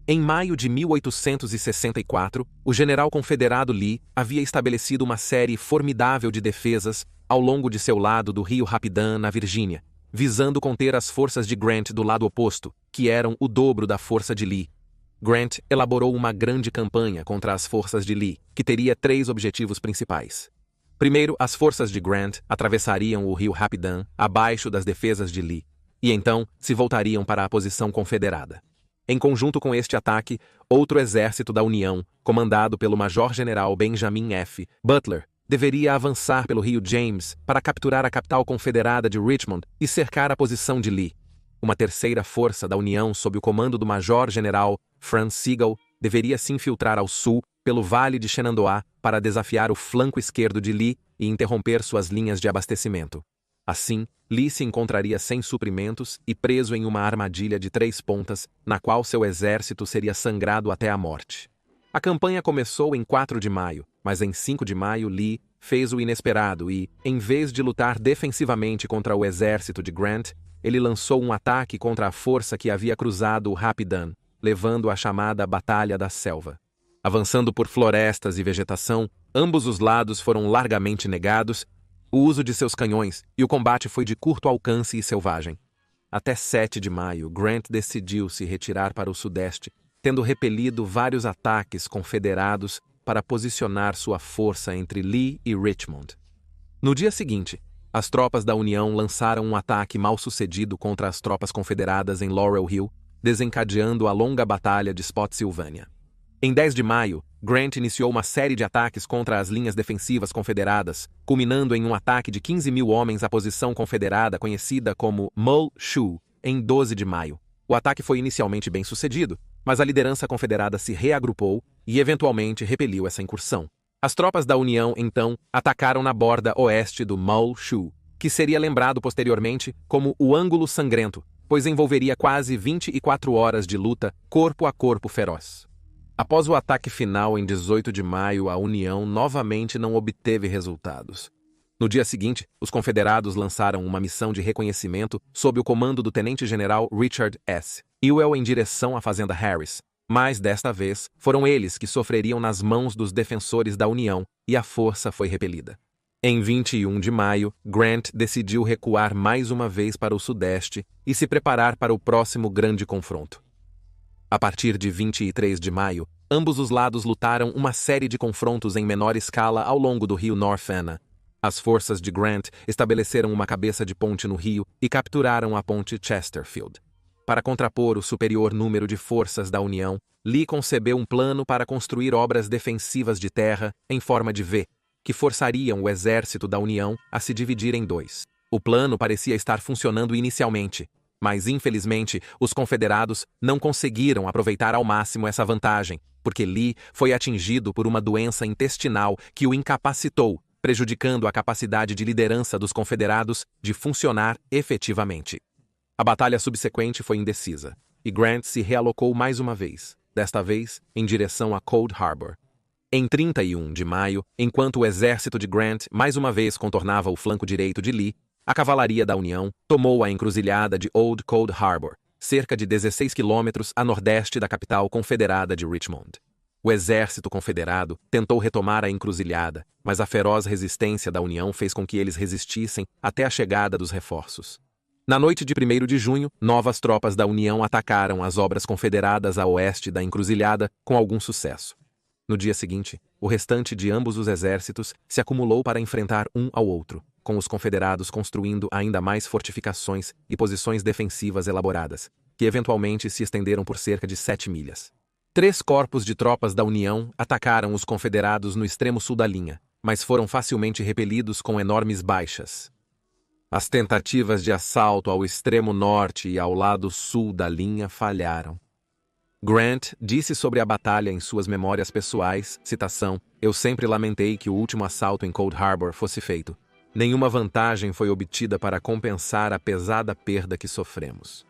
Em maio de 1864, o general confederado Lee havia estabelecido uma série formidável de defesas ao longo de seu lado do rio Rapidan, na Virgínia, visando conter as forças de Grant do lado oposto, que eram o dobro da força de Lee. Grant elaborou uma grande campanha contra as forças de Lee, que teria 3 objetivos principais. Primeiro, as forças de Grant atravessariam o rio Rapidan abaixo das defesas de Lee, e então se voltariam para a posição confederada. Em conjunto com este ataque, outro exército da União, comandado pelo Major-General Benjamin F. Butler, deveria avançar pelo rio James para capturar a capital confederada de Richmond e cercar a posição de Lee. Uma terceira força da União sob o comando do Major-General Franz Sigel deveria se infiltrar ao sul pelo Vale de Shenandoah para desafiar o flanco esquerdo de Lee e interromper suas linhas de abastecimento. Assim, Lee se encontraria sem suprimentos e preso em uma armadilha de 3 pontas, na qual seu exército seria sangrado até a morte. A campanha começou em 4 de maio, mas em 5 de maio Lee fez o inesperado e, em vez de lutar defensivamente contra o exército de Grant, ele lançou um ataque contra a força que havia cruzado o Rapidan, levando à chamada Batalha da Selva. Avançando por florestas e vegetação, ambos os lados foram largamente negados o uso de seus canhões, e o combate foi de curto alcance e selvagem. Até 7 de maio, Grant decidiu se retirar para o sudeste, tendo repelido vários ataques confederados para posicionar sua força entre Lee e Richmond. No dia seguinte, as tropas da União lançaram um ataque mal-sucedido contra as tropas confederadas em Laurel Hill, desencadeando a longa batalha de Spotsylvania. Em 10 de maio, Grant iniciou uma série de ataques contra as linhas defensivas confederadas, culminando em um ataque de 15 mil homens à posição confederada conhecida como Mule Shoe, em 12 de maio. O ataque foi inicialmente bem sucedido, mas a liderança confederada se reagrupou e eventualmente repeliu essa incursão. As tropas da União, então, atacaram na borda oeste do Mule Shoe, que seria lembrado posteriormente como o Ângulo Sangrento, pois envolveria quase 24 horas de luta corpo a corpo feroz. Após o ataque final em 18 de maio, a União novamente não obteve resultados. No dia seguinte, os confederados lançaram uma missão de reconhecimento sob o comando do tenente-general Richard S. Ewell em direção à fazenda Harris, mas desta vez foram eles que sofreriam nas mãos dos defensores da União e a força foi repelida. Em 21 de maio, Grant decidiu recuar mais uma vez para o sudeste e se preparar para o próximo grande confronto. A partir de 23 de maio, ambos os lados lutaram uma série de confrontos em menor escala ao longo do rio North Anna. As forças de Grant estabeleceram uma cabeça de ponte no rio e capturaram a ponte Chesterfield. Para contrapor o superior número de forças da União, Lee concebeu um plano para construir obras defensivas de terra em forma de V, que forçariam o exército da União a se dividir em 2. O plano parecia estar funcionando inicialmente, mas infelizmente os confederados não conseguiram aproveitar ao máximo essa vantagem, porque Lee foi atingido por uma doença intestinal que o incapacitou, prejudicando a capacidade de liderança dos confederados de funcionar efetivamente. A batalha subsequente foi indecisa, e Grant se realocou mais uma vez, desta vez em direção a Cold Harbor. Em 31 de maio, enquanto o exército de Grant mais uma vez contornava o flanco direito de Lee, a cavalaria da União tomou a encruzilhada de Old Cold Harbor, cerca de 16 quilômetros a nordeste da capital confederada de Richmond. O exército confederado tentou retomar a encruzilhada, mas a feroz resistência da União fez com que eles resistissem até a chegada dos reforços. Na noite de 1º de junho, novas tropas da União atacaram as obras confederadas a oeste da encruzilhada com algum sucesso. No dia seguinte, o restante de ambos os exércitos se acumulou para enfrentar um ao outro, com os confederados construindo ainda mais fortificações e posições defensivas elaboradas, que eventualmente se estenderam por cerca de 7 milhas. 3 corpos de tropas da União atacaram os confederados no extremo sul da linha, mas foram facilmente repelidos com enormes baixas. As tentativas de assalto ao extremo norte e ao lado sul da linha falharam. Grant disse sobre a batalha em suas memórias pessoais, citação, "Eu sempre lamentei que o último assalto em Cold Harbor fosse feito. Nenhuma vantagem foi obtida para compensar a pesada perda que sofremos."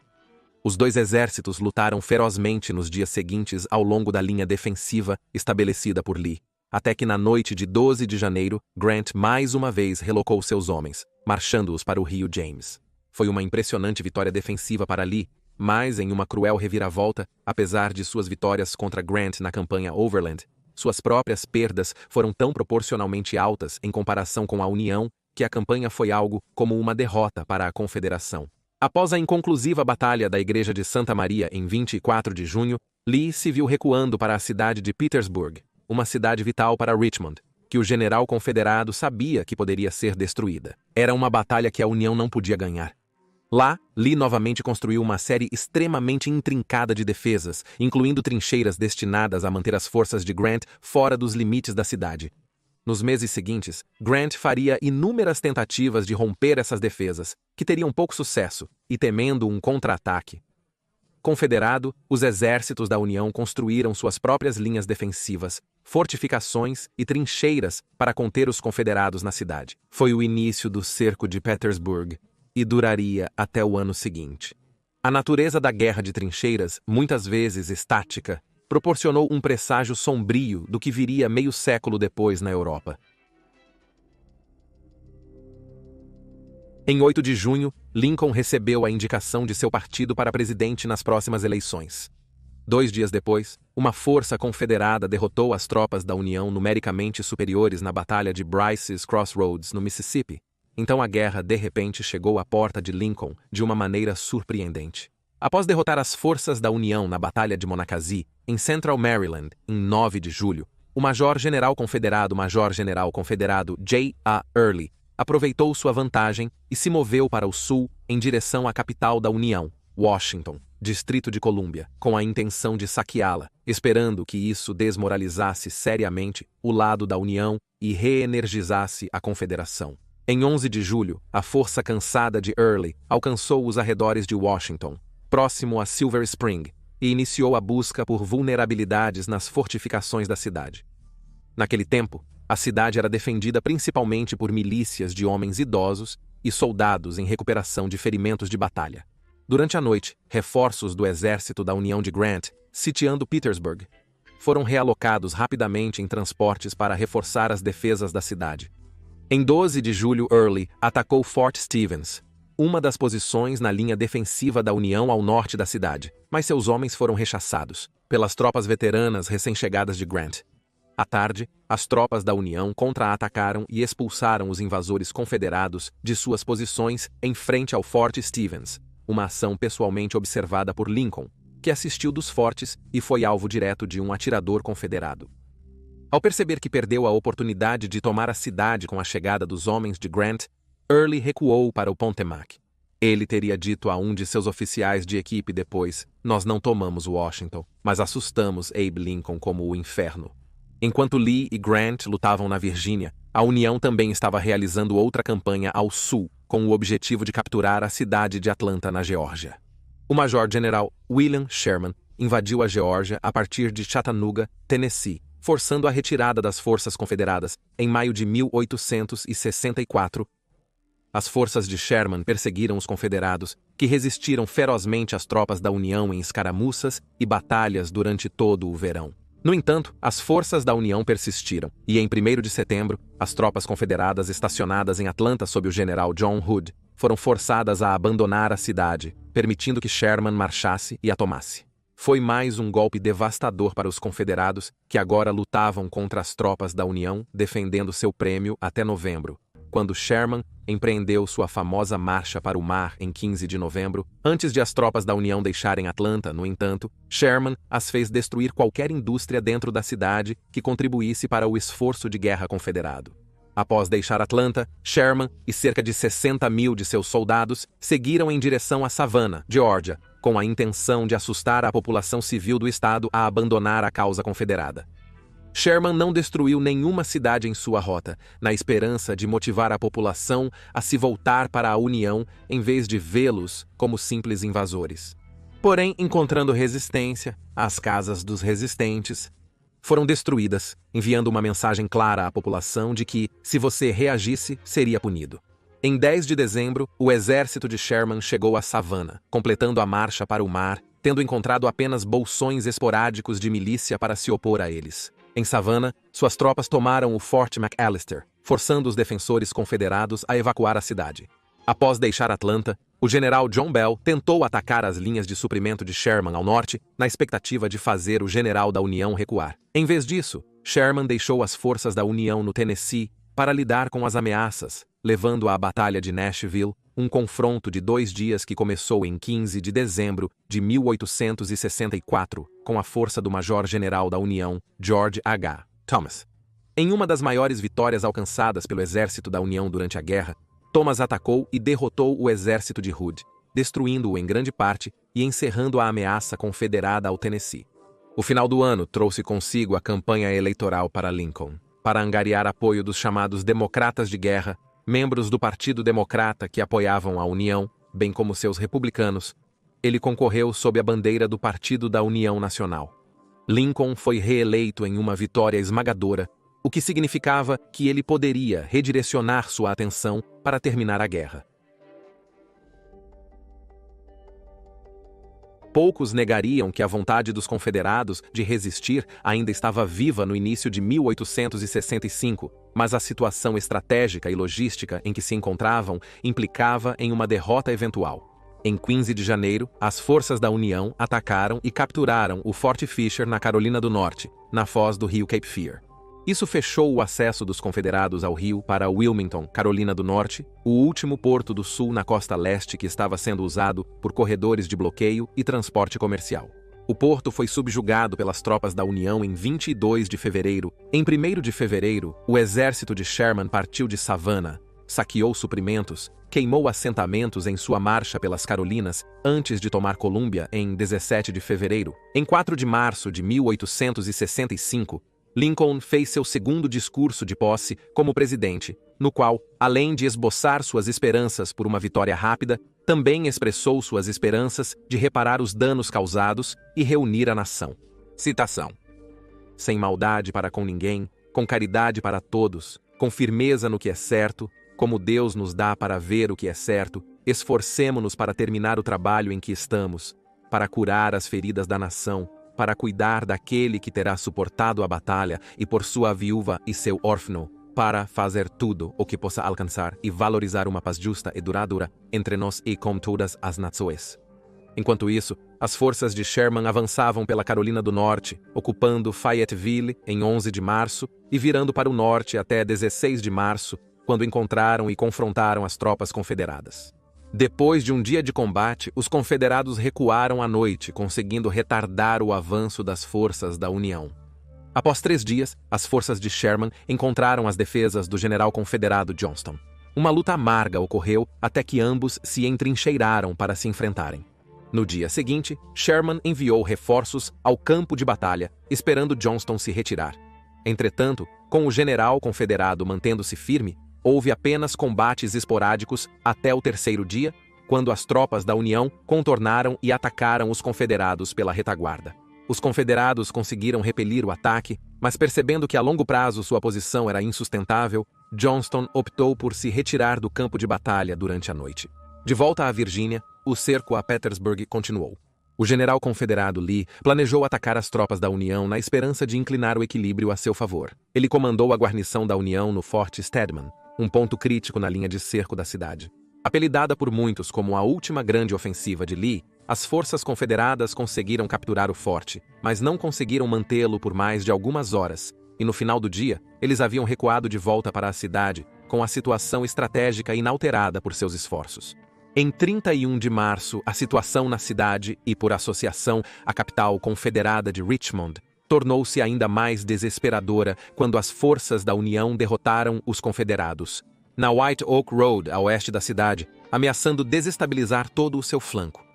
Os dois exércitos lutaram ferozmente nos dias seguintes ao longo da linha defensiva estabelecida por Lee, até que na noite de 12 de janeiro, Grant mais uma vez relocou seus homens, marchando-os para o rio James. Foi uma impressionante vitória defensiva para Lee, mas em uma cruel reviravolta, apesar de suas vitórias contra Grant na campanha Overland, suas próprias perdas foram tão proporcionalmente altas em comparação com a União que a campanha foi algo como uma derrota para a Confederação. Após a inconclusiva batalha da Igreja de Santa Maria em 24 de junho, Lee se viu recuando para a cidade de Petersburg, uma cidade vital para Richmond, que o general confederado sabia que poderia ser destruída. Era uma batalha que a União não podia ganhar. Lá, Lee novamente construiu uma série extremamente intrincada de defesas, incluindo trincheiras destinadas a manter as forças de Grant fora dos limites da cidade. Nos meses seguintes, Grant faria inúmeras tentativas de romper essas defesas, que teriam pouco sucesso, e temendo um contra-ataque. Confederado, os exércitos da União construíram suas próprias linhas defensivas, fortificações e trincheiras para conter os confederados na cidade. Foi o início do cerco de Petersburg, e duraria até o ano seguinte. A natureza da guerra de trincheiras, muitas vezes estática, proporcionou um presságio sombrio do que viria meio século depois na Europa. Em 8 de junho, Lincoln recebeu a indicação de seu partido para presidente nas próximas eleições. 2 dias depois, uma força confederada derrotou as tropas da União numericamente superiores na Batalha de Bryce's Crossroads, no Mississippi. Então a guerra, de repente, chegou à porta de Lincoln de uma maneira surpreendente. Após derrotar as forças da União na Batalha de Monocacy, em Central Maryland, em 9 de julho, o Major-General Confederado J. A. Early aproveitou sua vantagem e se moveu para o sul em direção à capital da União, Washington, Distrito de Colômbia, com a intenção de saqueá-la, esperando que isso desmoralizasse seriamente o lado da União e reenergizasse a Confederação. Em 11 de julho, a força cansada de Early alcançou os arredores de Washington, próximo a Silver Spring, e iniciou a busca por vulnerabilidades nas fortificações da cidade. Naquele tempo, a cidade era defendida principalmente por milícias de homens idosos e soldados em recuperação de ferimentos de batalha. Durante a noite, reforços do exército da União de Grant, sitiando Petersburg, foram realocados rapidamente em transportes para reforçar as defesas da cidade. Em 12 de julho, Early atacou Fort Stevens, uma das posições na linha defensiva da União ao norte da cidade, mas seus homens foram rechaçados pelas tropas veteranas recém-chegadas de Grant. À tarde, as tropas da União contra-atacaram e expulsaram os invasores confederados de suas posições em frente ao Fort Stevens, uma ação pessoalmente observada por Lincoln, que assistiu dos fortes e foi alvo direto de um atirador confederado. Ao perceber que perdeu a oportunidade de tomar a cidade com a chegada dos homens de Grant, Early recuou para o Potomac. Ele teria dito a um de seus oficiais de equipe depois: "Nós não tomamos Washington, mas assustamos Abe Lincoln como o inferno." Enquanto Lee e Grant lutavam na Virgínia, a União também estava realizando outra campanha ao sul, com o objetivo de capturar a cidade de Atlanta, na Geórgia. O Major-General William Sherman invadiu a Geórgia a partir de Chattanooga, Tennessee, forçando a retirada das forças confederadas em maio de 1864. As forças de Sherman perseguiram os confederados, que resistiram ferozmente às tropas da União em escaramuças e batalhas durante todo o verão. No entanto, as forças da União persistiram, e em 1º de setembro, as tropas confederadas estacionadas em Atlanta sob o general John Hood foram forçadas a abandonar a cidade, permitindo que Sherman marchasse e a tomasse. Foi mais um golpe devastador para os confederados, que agora lutavam contra as tropas da União, defendendo seu prêmio até novembro, quando Sherman empreendeu sua famosa marcha para o mar em 15 de novembro. Antes de as tropas da União deixarem Atlanta, no entanto, Sherman as fez destruir qualquer indústria dentro da cidade que contribuísse para o esforço de guerra confederado. Após deixar Atlanta, Sherman e cerca de 60.000 de seus soldados seguiram em direção a Savannah, Geórgia, com a intenção de assustar a população civil do estado a abandonar a causa confederada. Sherman não destruiu nenhuma cidade em sua rota, na esperança de motivar a população a se voltar para a União em vez de vê-los como simples invasores. Porém, encontrando resistência, as casas dos resistentes foram destruídas, enviando uma mensagem clara à população de que, se você reagisse, seria punido. Em 10 de dezembro, o exército de Sherman chegou a Savannah, completando a marcha para o mar, tendo encontrado apenas bolsões esporádicos de milícia para se opor a eles. Em Savannah, suas tropas tomaram o Fort McAllister, forçando os defensores confederados a evacuar a cidade. Após deixar Atlanta, o general John Bell tentou atacar as linhas de suprimento de Sherman ao norte, na expectativa de fazer o general da União recuar. Em vez disso, Sherman deixou as forças da União no Tennessee para lidar com as ameaças, levando à Batalha de Nashville, um confronto de 2 dias que começou em 15 de dezembro de 1864, com a força do major-general da União, George H. Thomas. Em uma das maiores vitórias alcançadas pelo exército da União durante a guerra, Thomas atacou e derrotou o exército de Hood, destruindo-o em grande parte e encerrando a ameaça confederada ao Tennessee. O final do ano trouxe consigo a campanha eleitoral para Lincoln, para angariar apoio dos chamados democratas de guerra, membros do Partido Democrata que apoiavam a União, bem como seus republicanos. Ele concorreu sob a bandeira do Partido da União Nacional. Lincoln foi reeleito em uma vitória esmagadora, o que significava que ele poderia redirecionar sua atenção para terminar a guerra. Poucos negariam que a vontade dos confederados de resistir ainda estava viva no início de 1865, mas a situação estratégica e logística em que se encontravam implicava em uma derrota eventual. Em 15 de janeiro, as forças da União atacaram e capturaram o Fort Fisher na Carolina do Norte, na foz do rio Cape Fear. Isso fechou o acesso dos confederados ao rio para Wilmington, Carolina do Norte, o último porto do sul na costa leste que estava sendo usado por corredores de bloqueio e transporte comercial. O porto foi subjugado pelas tropas da União em 22 de fevereiro. Em 1º de fevereiro, o exército de Sherman partiu de Savannah, saqueou suprimentos, queimou assentamentos em sua marcha pelas Carolinas antes de tomar Colômbia em 17 de fevereiro. Em 4 de março de 1865, Lincoln fez seu segundo discurso de posse como presidente, no qual, além de esboçar suas esperanças por uma vitória rápida, também expressou suas esperanças de reparar os danos causados e reunir a nação. Citação: sem maldade para com ninguém, com caridade para todos, com firmeza no que é certo, como Deus nos dá para ver o que é certo, esforcemo-nos para terminar o trabalho em que estamos, para curar as feridas da nação, para cuidar daquele que terá suportado a batalha e por sua viúva e seu órfão, para fazer tudo o que possa alcançar e valorizar uma paz justa e duradoura entre nós e com todas as nações. Enquanto isso, as forças de Sherman avançavam pela Carolina do Norte, ocupando Fayetteville em 11 de março e virando para o norte até 16 de março, quando encontraram e confrontaram as tropas confederadas. Depois de um dia de combate, os confederados recuaram à noite, conseguindo retardar o avanço das forças da União. Após 3 dias, as forças de Sherman encontraram as defesas do general confederado Johnston. Uma luta amarga ocorreu até que ambos se entrincheiraram para se enfrentarem. No dia seguinte, Sherman enviou reforços ao campo de batalha, esperando Johnston se retirar. Entretanto, com o general confederado mantendo-se firme, houve apenas combates esporádicos até o 3º dia, quando as tropas da União contornaram e atacaram os confederados pela retaguarda. Os confederados conseguiram repelir o ataque, mas percebendo que a longo prazo sua posição era insustentável, Johnston optou por se retirar do campo de batalha durante a noite. De volta à Virgínia, o cerco a Petersburg continuou. O general confederado Lee planejou atacar as tropas da União na esperança de inclinar o equilíbrio a seu favor. Ele comandou a guarnição da União no Forte Stedman, um ponto crítico na linha de cerco da cidade. Apelidada por muitos como a última grande ofensiva de Lee, as forças confederadas conseguiram capturar o forte, mas não conseguiram mantê-lo por mais de algumas horas, e no final do dia, eles haviam recuado de volta para a cidade, com a situação estratégica inalterada por seus esforços. Em 31 de março, a situação na cidade e, por associação, a capital confederada de Richmond, tornou-se ainda mais desesperadora quando as forças da União derrotaram os confederados, na White Oak Road, a oeste da cidade, ameaçando desestabilizar todo o seu flanco.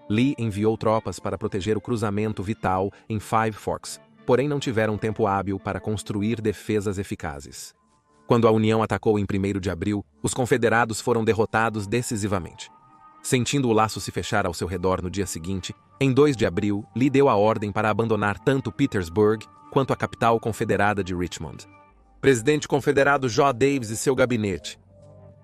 Lee enviou tropas para proteger o cruzamento vital em Five Forks, porém não tiveram tempo hábil para construir defesas eficazes. Quando a União atacou em 1º de abril, os confederados foram derrotados decisivamente. Sentindo o laço se fechar ao seu redor no dia seguinte, em 2 de abril, Lee deu a ordem para abandonar tanto Petersburg quanto a capital confederada de Richmond. Presidente confederado Joe Davis e seu gabinete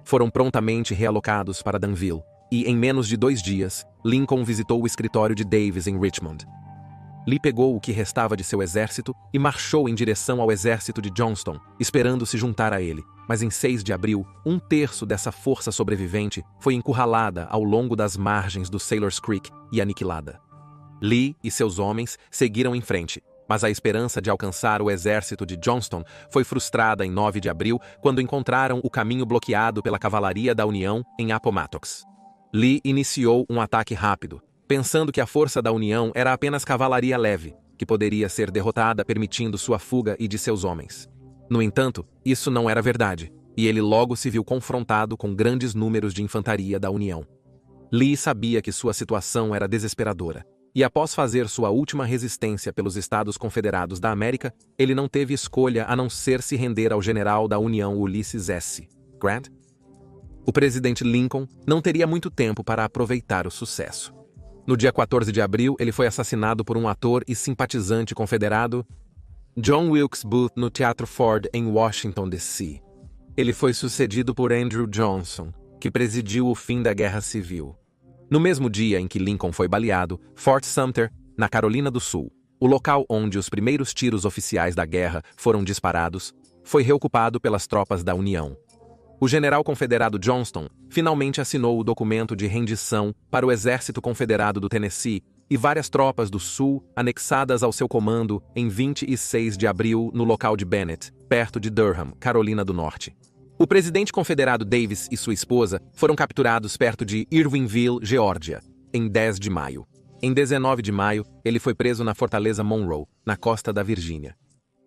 foram prontamente realocados para Danville, e em menos de 2 dias, Lincoln visitou o escritório de Davis em Richmond. Lee pegou o que restava de seu exército e marchou em direção ao exército de Johnston, esperando se juntar a ele, mas em 6 de abril, 1/3 dessa força sobrevivente foi encurralada ao longo das margens do Sailor's Creek e aniquilada. Lee e seus homens seguiram em frente, mas a esperança de alcançar o exército de Johnston foi frustrada em 9 de abril, quando encontraram o caminho bloqueado pela cavalaria da União em Appomattox. Lee iniciou um ataque rápido, pensando que a força da União era apenas cavalaria leve, que poderia ser derrotada permitindo sua fuga e de seus homens. No entanto, isso não era verdade, e ele logo se viu confrontado com grandes números de infantaria da União. Lee sabia que sua situação era desesperadora, e após fazer sua última resistência pelos Estados Confederados da América, ele não teve escolha a não ser se render ao general da União Ulysses S. Grant. O presidente Lincoln não teria muito tempo para aproveitar o sucesso. No dia 14 de abril, ele foi assassinado por um ator e simpatizante confederado, John Wilkes Booth, no Teatro Ford, em Washington, D.C. Ele foi sucedido por Andrew Johnson, que presidiu o fim da Guerra Civil. No mesmo dia em que Lincoln foi baleado, Fort Sumter, na Carolina do Sul, o local onde os primeiros tiros oficiais da guerra foram disparados, foi reocupado pelas tropas da União. O general confederado Johnston finalmente assinou o documento de rendição para o Exército Confederado do Tennessee e várias tropas do Sul anexadas ao seu comando em 26 de abril no local de Bennett, perto de Durham, Carolina do Norte. O presidente confederado Davis e sua esposa foram capturados perto de Irwinville, Geórgia, em 10 de maio. Em 19 de maio, ele foi preso na Fortaleza Monroe, na costa da Virgínia.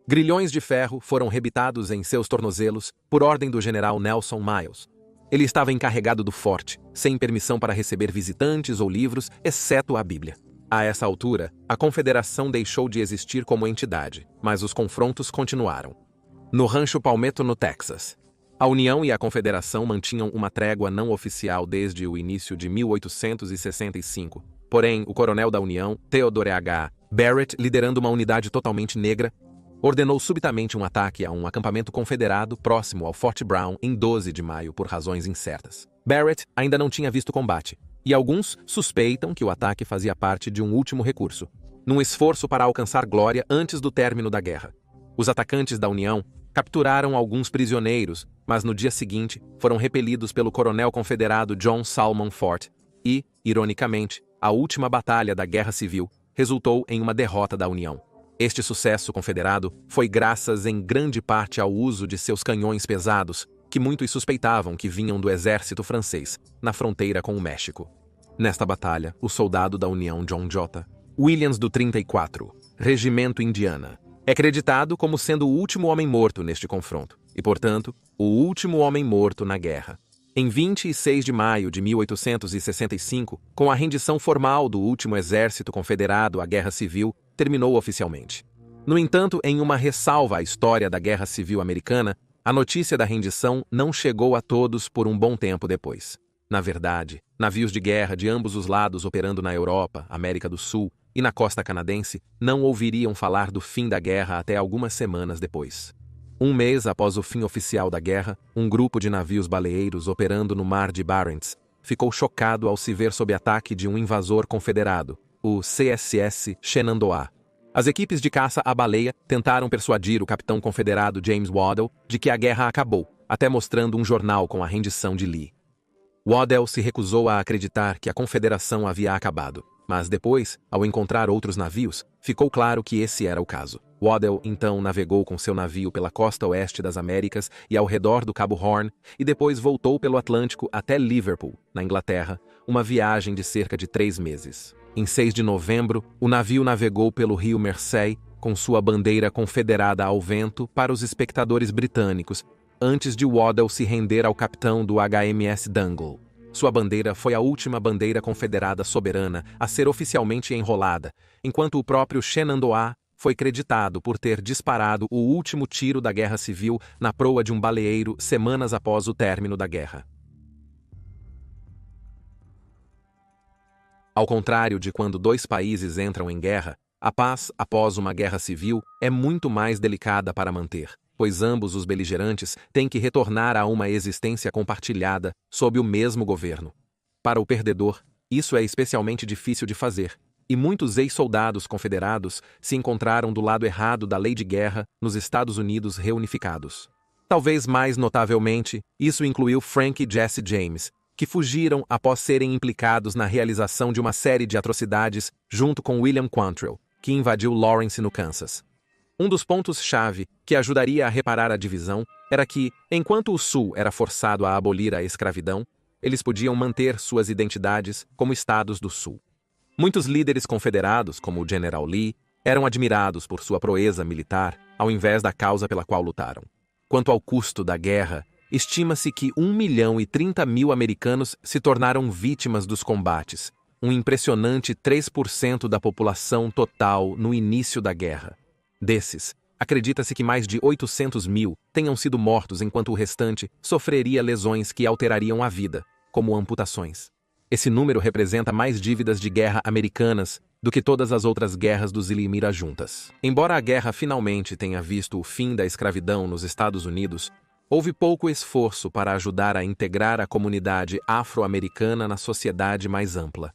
Grilhões de ferro foram rebitados em seus tornozelos por ordem do general Nelson Miles. Ele estava encarregado do forte, sem permissão para receber visitantes ou livros, exceto a Bíblia. A essa altura, a Confederação deixou de existir como entidade, mas os confrontos continuaram. No Rancho Palmetto, no Texas, a União e a Confederação mantinham uma trégua não oficial desde o início de 1865. Porém, o coronel da União, Theodore H. Barrett, liderando uma unidade totalmente negra, ordenou subitamente um ataque a um acampamento confederado próximo ao Fort Brown em 12 de maio por razões incertas. Barrett ainda não tinha visto combate, e alguns suspeitam que o ataque fazia parte de um último recurso, num esforço para alcançar glória antes do término da guerra. Os atacantes da União capturaram alguns prisioneiros, mas no dia seguinte foram repelidos pelo coronel confederado John Salmon Fort e, ironicamente, a última batalha da Guerra Civil resultou em uma derrota da União. Este sucesso confederado foi graças em grande parte ao uso de seus canhões pesados, que muitos suspeitavam que vinham do exército francês, na fronteira com o México. Nesta batalha, o soldado da União John J. Williams do 34, Regimento Indiana, é creditado como sendo o último homem morto neste confronto, e, portanto, o último homem morto na guerra. Em 26 de maio de 1865, com a rendição formal do último exército confederado, a Guerra Civil terminou oficialmente. No entanto, em uma ressalva à história da Guerra Civil Americana, a notícia da rendição não chegou a todos por um bom tempo depois. Na verdade, navios de guerra de ambos os lados operando na Europa, América do Sul e na costa canadense não ouviriam falar do fim da guerra até algumas semanas depois. Um mês após o fim oficial da guerra, um grupo de navios baleeiros operando no mar de Barents ficou chocado ao se ver sob ataque de um invasor confederado, o CSS Shenandoah. As equipes de caça à baleia tentaram persuadir o capitão confederado James Waddell de que a guerra acabou, até mostrando um jornal com a rendição de Lee. Waddell se recusou a acreditar que a confederação havia acabado, mas depois, ao encontrar outros navios, ficou claro que esse era o caso. Waddell então navegou com seu navio pela costa oeste das Américas e ao redor do Cabo Horn, e depois voltou pelo Atlântico até Liverpool, na Inglaterra, uma viagem de cerca de 3 meses. Em 6 de novembro, o navio navegou pelo rio Mersey, com sua bandeira confederada ao vento para os espectadores britânicos, antes de Waddell se render ao capitão do HMS Dungle. Sua bandeira foi a última bandeira confederada soberana a ser oficialmente enrolada, enquanto o próprio Shenandoah foi creditado por ter disparado o último tiro da Guerra Civil na proa de um baleeiro semanas após o término da guerra. Ao contrário de quando 2 países entram em guerra, a paz após uma guerra civil é muito mais delicada para manter, pois ambos os beligerantes têm que retornar a uma existência compartilhada sob o mesmo governo. Para o perdedor, isso é especialmente difícil de fazer, e muitos ex-soldados confederados se encontraram do lado errado da lei de guerra nos Estados Unidos reunificados. Talvez mais notavelmente, isso incluiu Frank e Jesse James, que fugiram após serem implicados na realização de uma série de atrocidades junto com William Quantrill, que invadiu Lawrence, no Kansas. Um dos pontos-chave que ajudaria a reparar a divisão era que, enquanto o Sul era forçado a abolir a escravidão, eles podiam manter suas identidades como estados do Sul. Muitos líderes confederados, como o General Lee, eram admirados por sua proeza militar, ao invés da causa pela qual lutaram. Quanto ao custo da guerra, estima-se que 1.030.000 americanos se tornaram vítimas dos combates, um impressionante 3% da população total no início da guerra. Desses, acredita-se que mais de 800.000 tenham sido mortos enquanto o restante sofreria lesões que alterariam a vida, como amputações. Esse número representa mais dívidas de guerra americanas do que todas as outras guerras dos Ilimira juntas. Embora a guerra finalmente tenha visto o fim da escravidão nos Estados Unidos, houve pouco esforço para ajudar a integrar a comunidade afro-americana na sociedade mais ampla.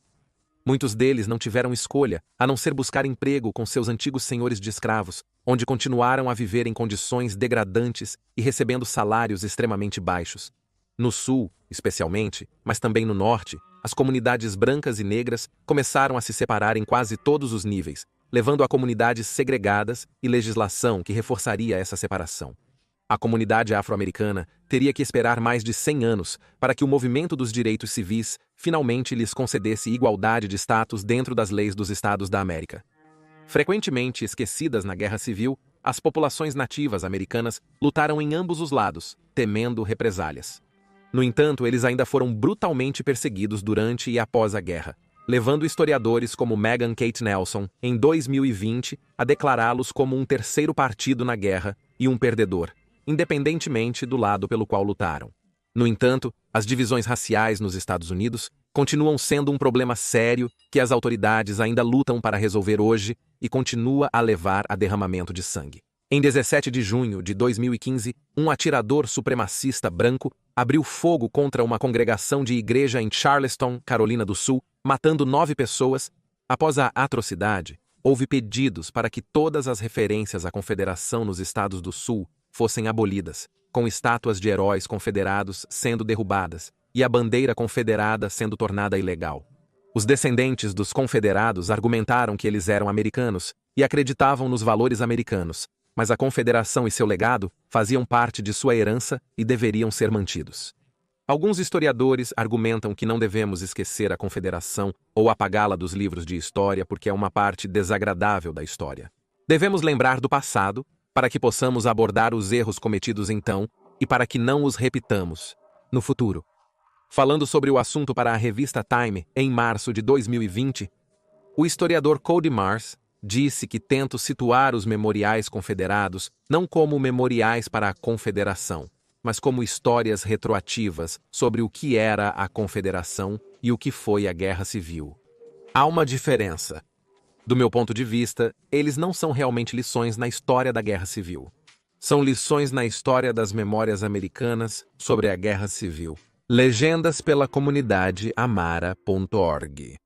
Muitos deles não tiveram escolha, a não ser buscar emprego com seus antigos senhores de escravos, onde continuaram a viver em condições degradantes e recebendo salários extremamente baixos. No Sul, especialmente, mas também no Norte, as comunidades brancas e negras começaram a se separar em quase todos os níveis, levando a comunidades segregadas e legislação que reforçaria essa separação. A comunidade afro-americana teria que esperar mais de 100 anos para que o movimento dos direitos civis finalmente lhes concedesse igualdade de status dentro das leis dos Estados da América. Frequentemente esquecidas na Guerra Civil, as populações nativas americanas lutaram em ambos os lados, temendo represálias. No entanto, eles ainda foram brutalmente perseguidos durante e após a guerra, levando historiadores como Megan Kate Nelson, em 2020, a declará-los como um terceiro partido na guerra e um perdedor, independentemente do lado pelo qual lutaram. No entanto, as divisões raciais nos Estados Unidos continuam sendo um problema sério que as autoridades ainda lutam para resolver hoje e continua a levar a derramamento de sangue. Em 17 de junho de 2015, um atirador supremacista branco abriu fogo contra uma congregação de igreja em Charleston, Carolina do Sul, matando 9 pessoas. Após a atrocidade, houve pedidos para que todas as referências à Confederação nos Estados do Sul fossem abolidas, com estátuas de heróis confederados sendo derrubadas e a bandeira confederada sendo tornada ilegal. Os descendentes dos confederados argumentaram que eles eram americanos e acreditavam nos valores americanos, mas a confederação e seu legado faziam parte de sua herança e deveriam ser mantidos. Alguns historiadores argumentam que não devemos esquecer a confederação ou apagá-la dos livros de história porque é uma parte desagradável da história. Devemos lembrar do passado para que possamos abordar os erros cometidos então e para que não os repitamos no futuro. Falando sobre o assunto para a revista Time, em março de 2020, o historiador Cody Mars disse que tento situar os memoriais confederados não como memoriais para a confederação, mas como histórias retroativas sobre o que era a confederação e o que foi a Guerra Civil. Há uma diferença. Do meu ponto de vista, eles não são realmente lições na história da Guerra Civil. São lições na história das memórias americanas sobre a Guerra Civil. Legendas pela comunidade amara.org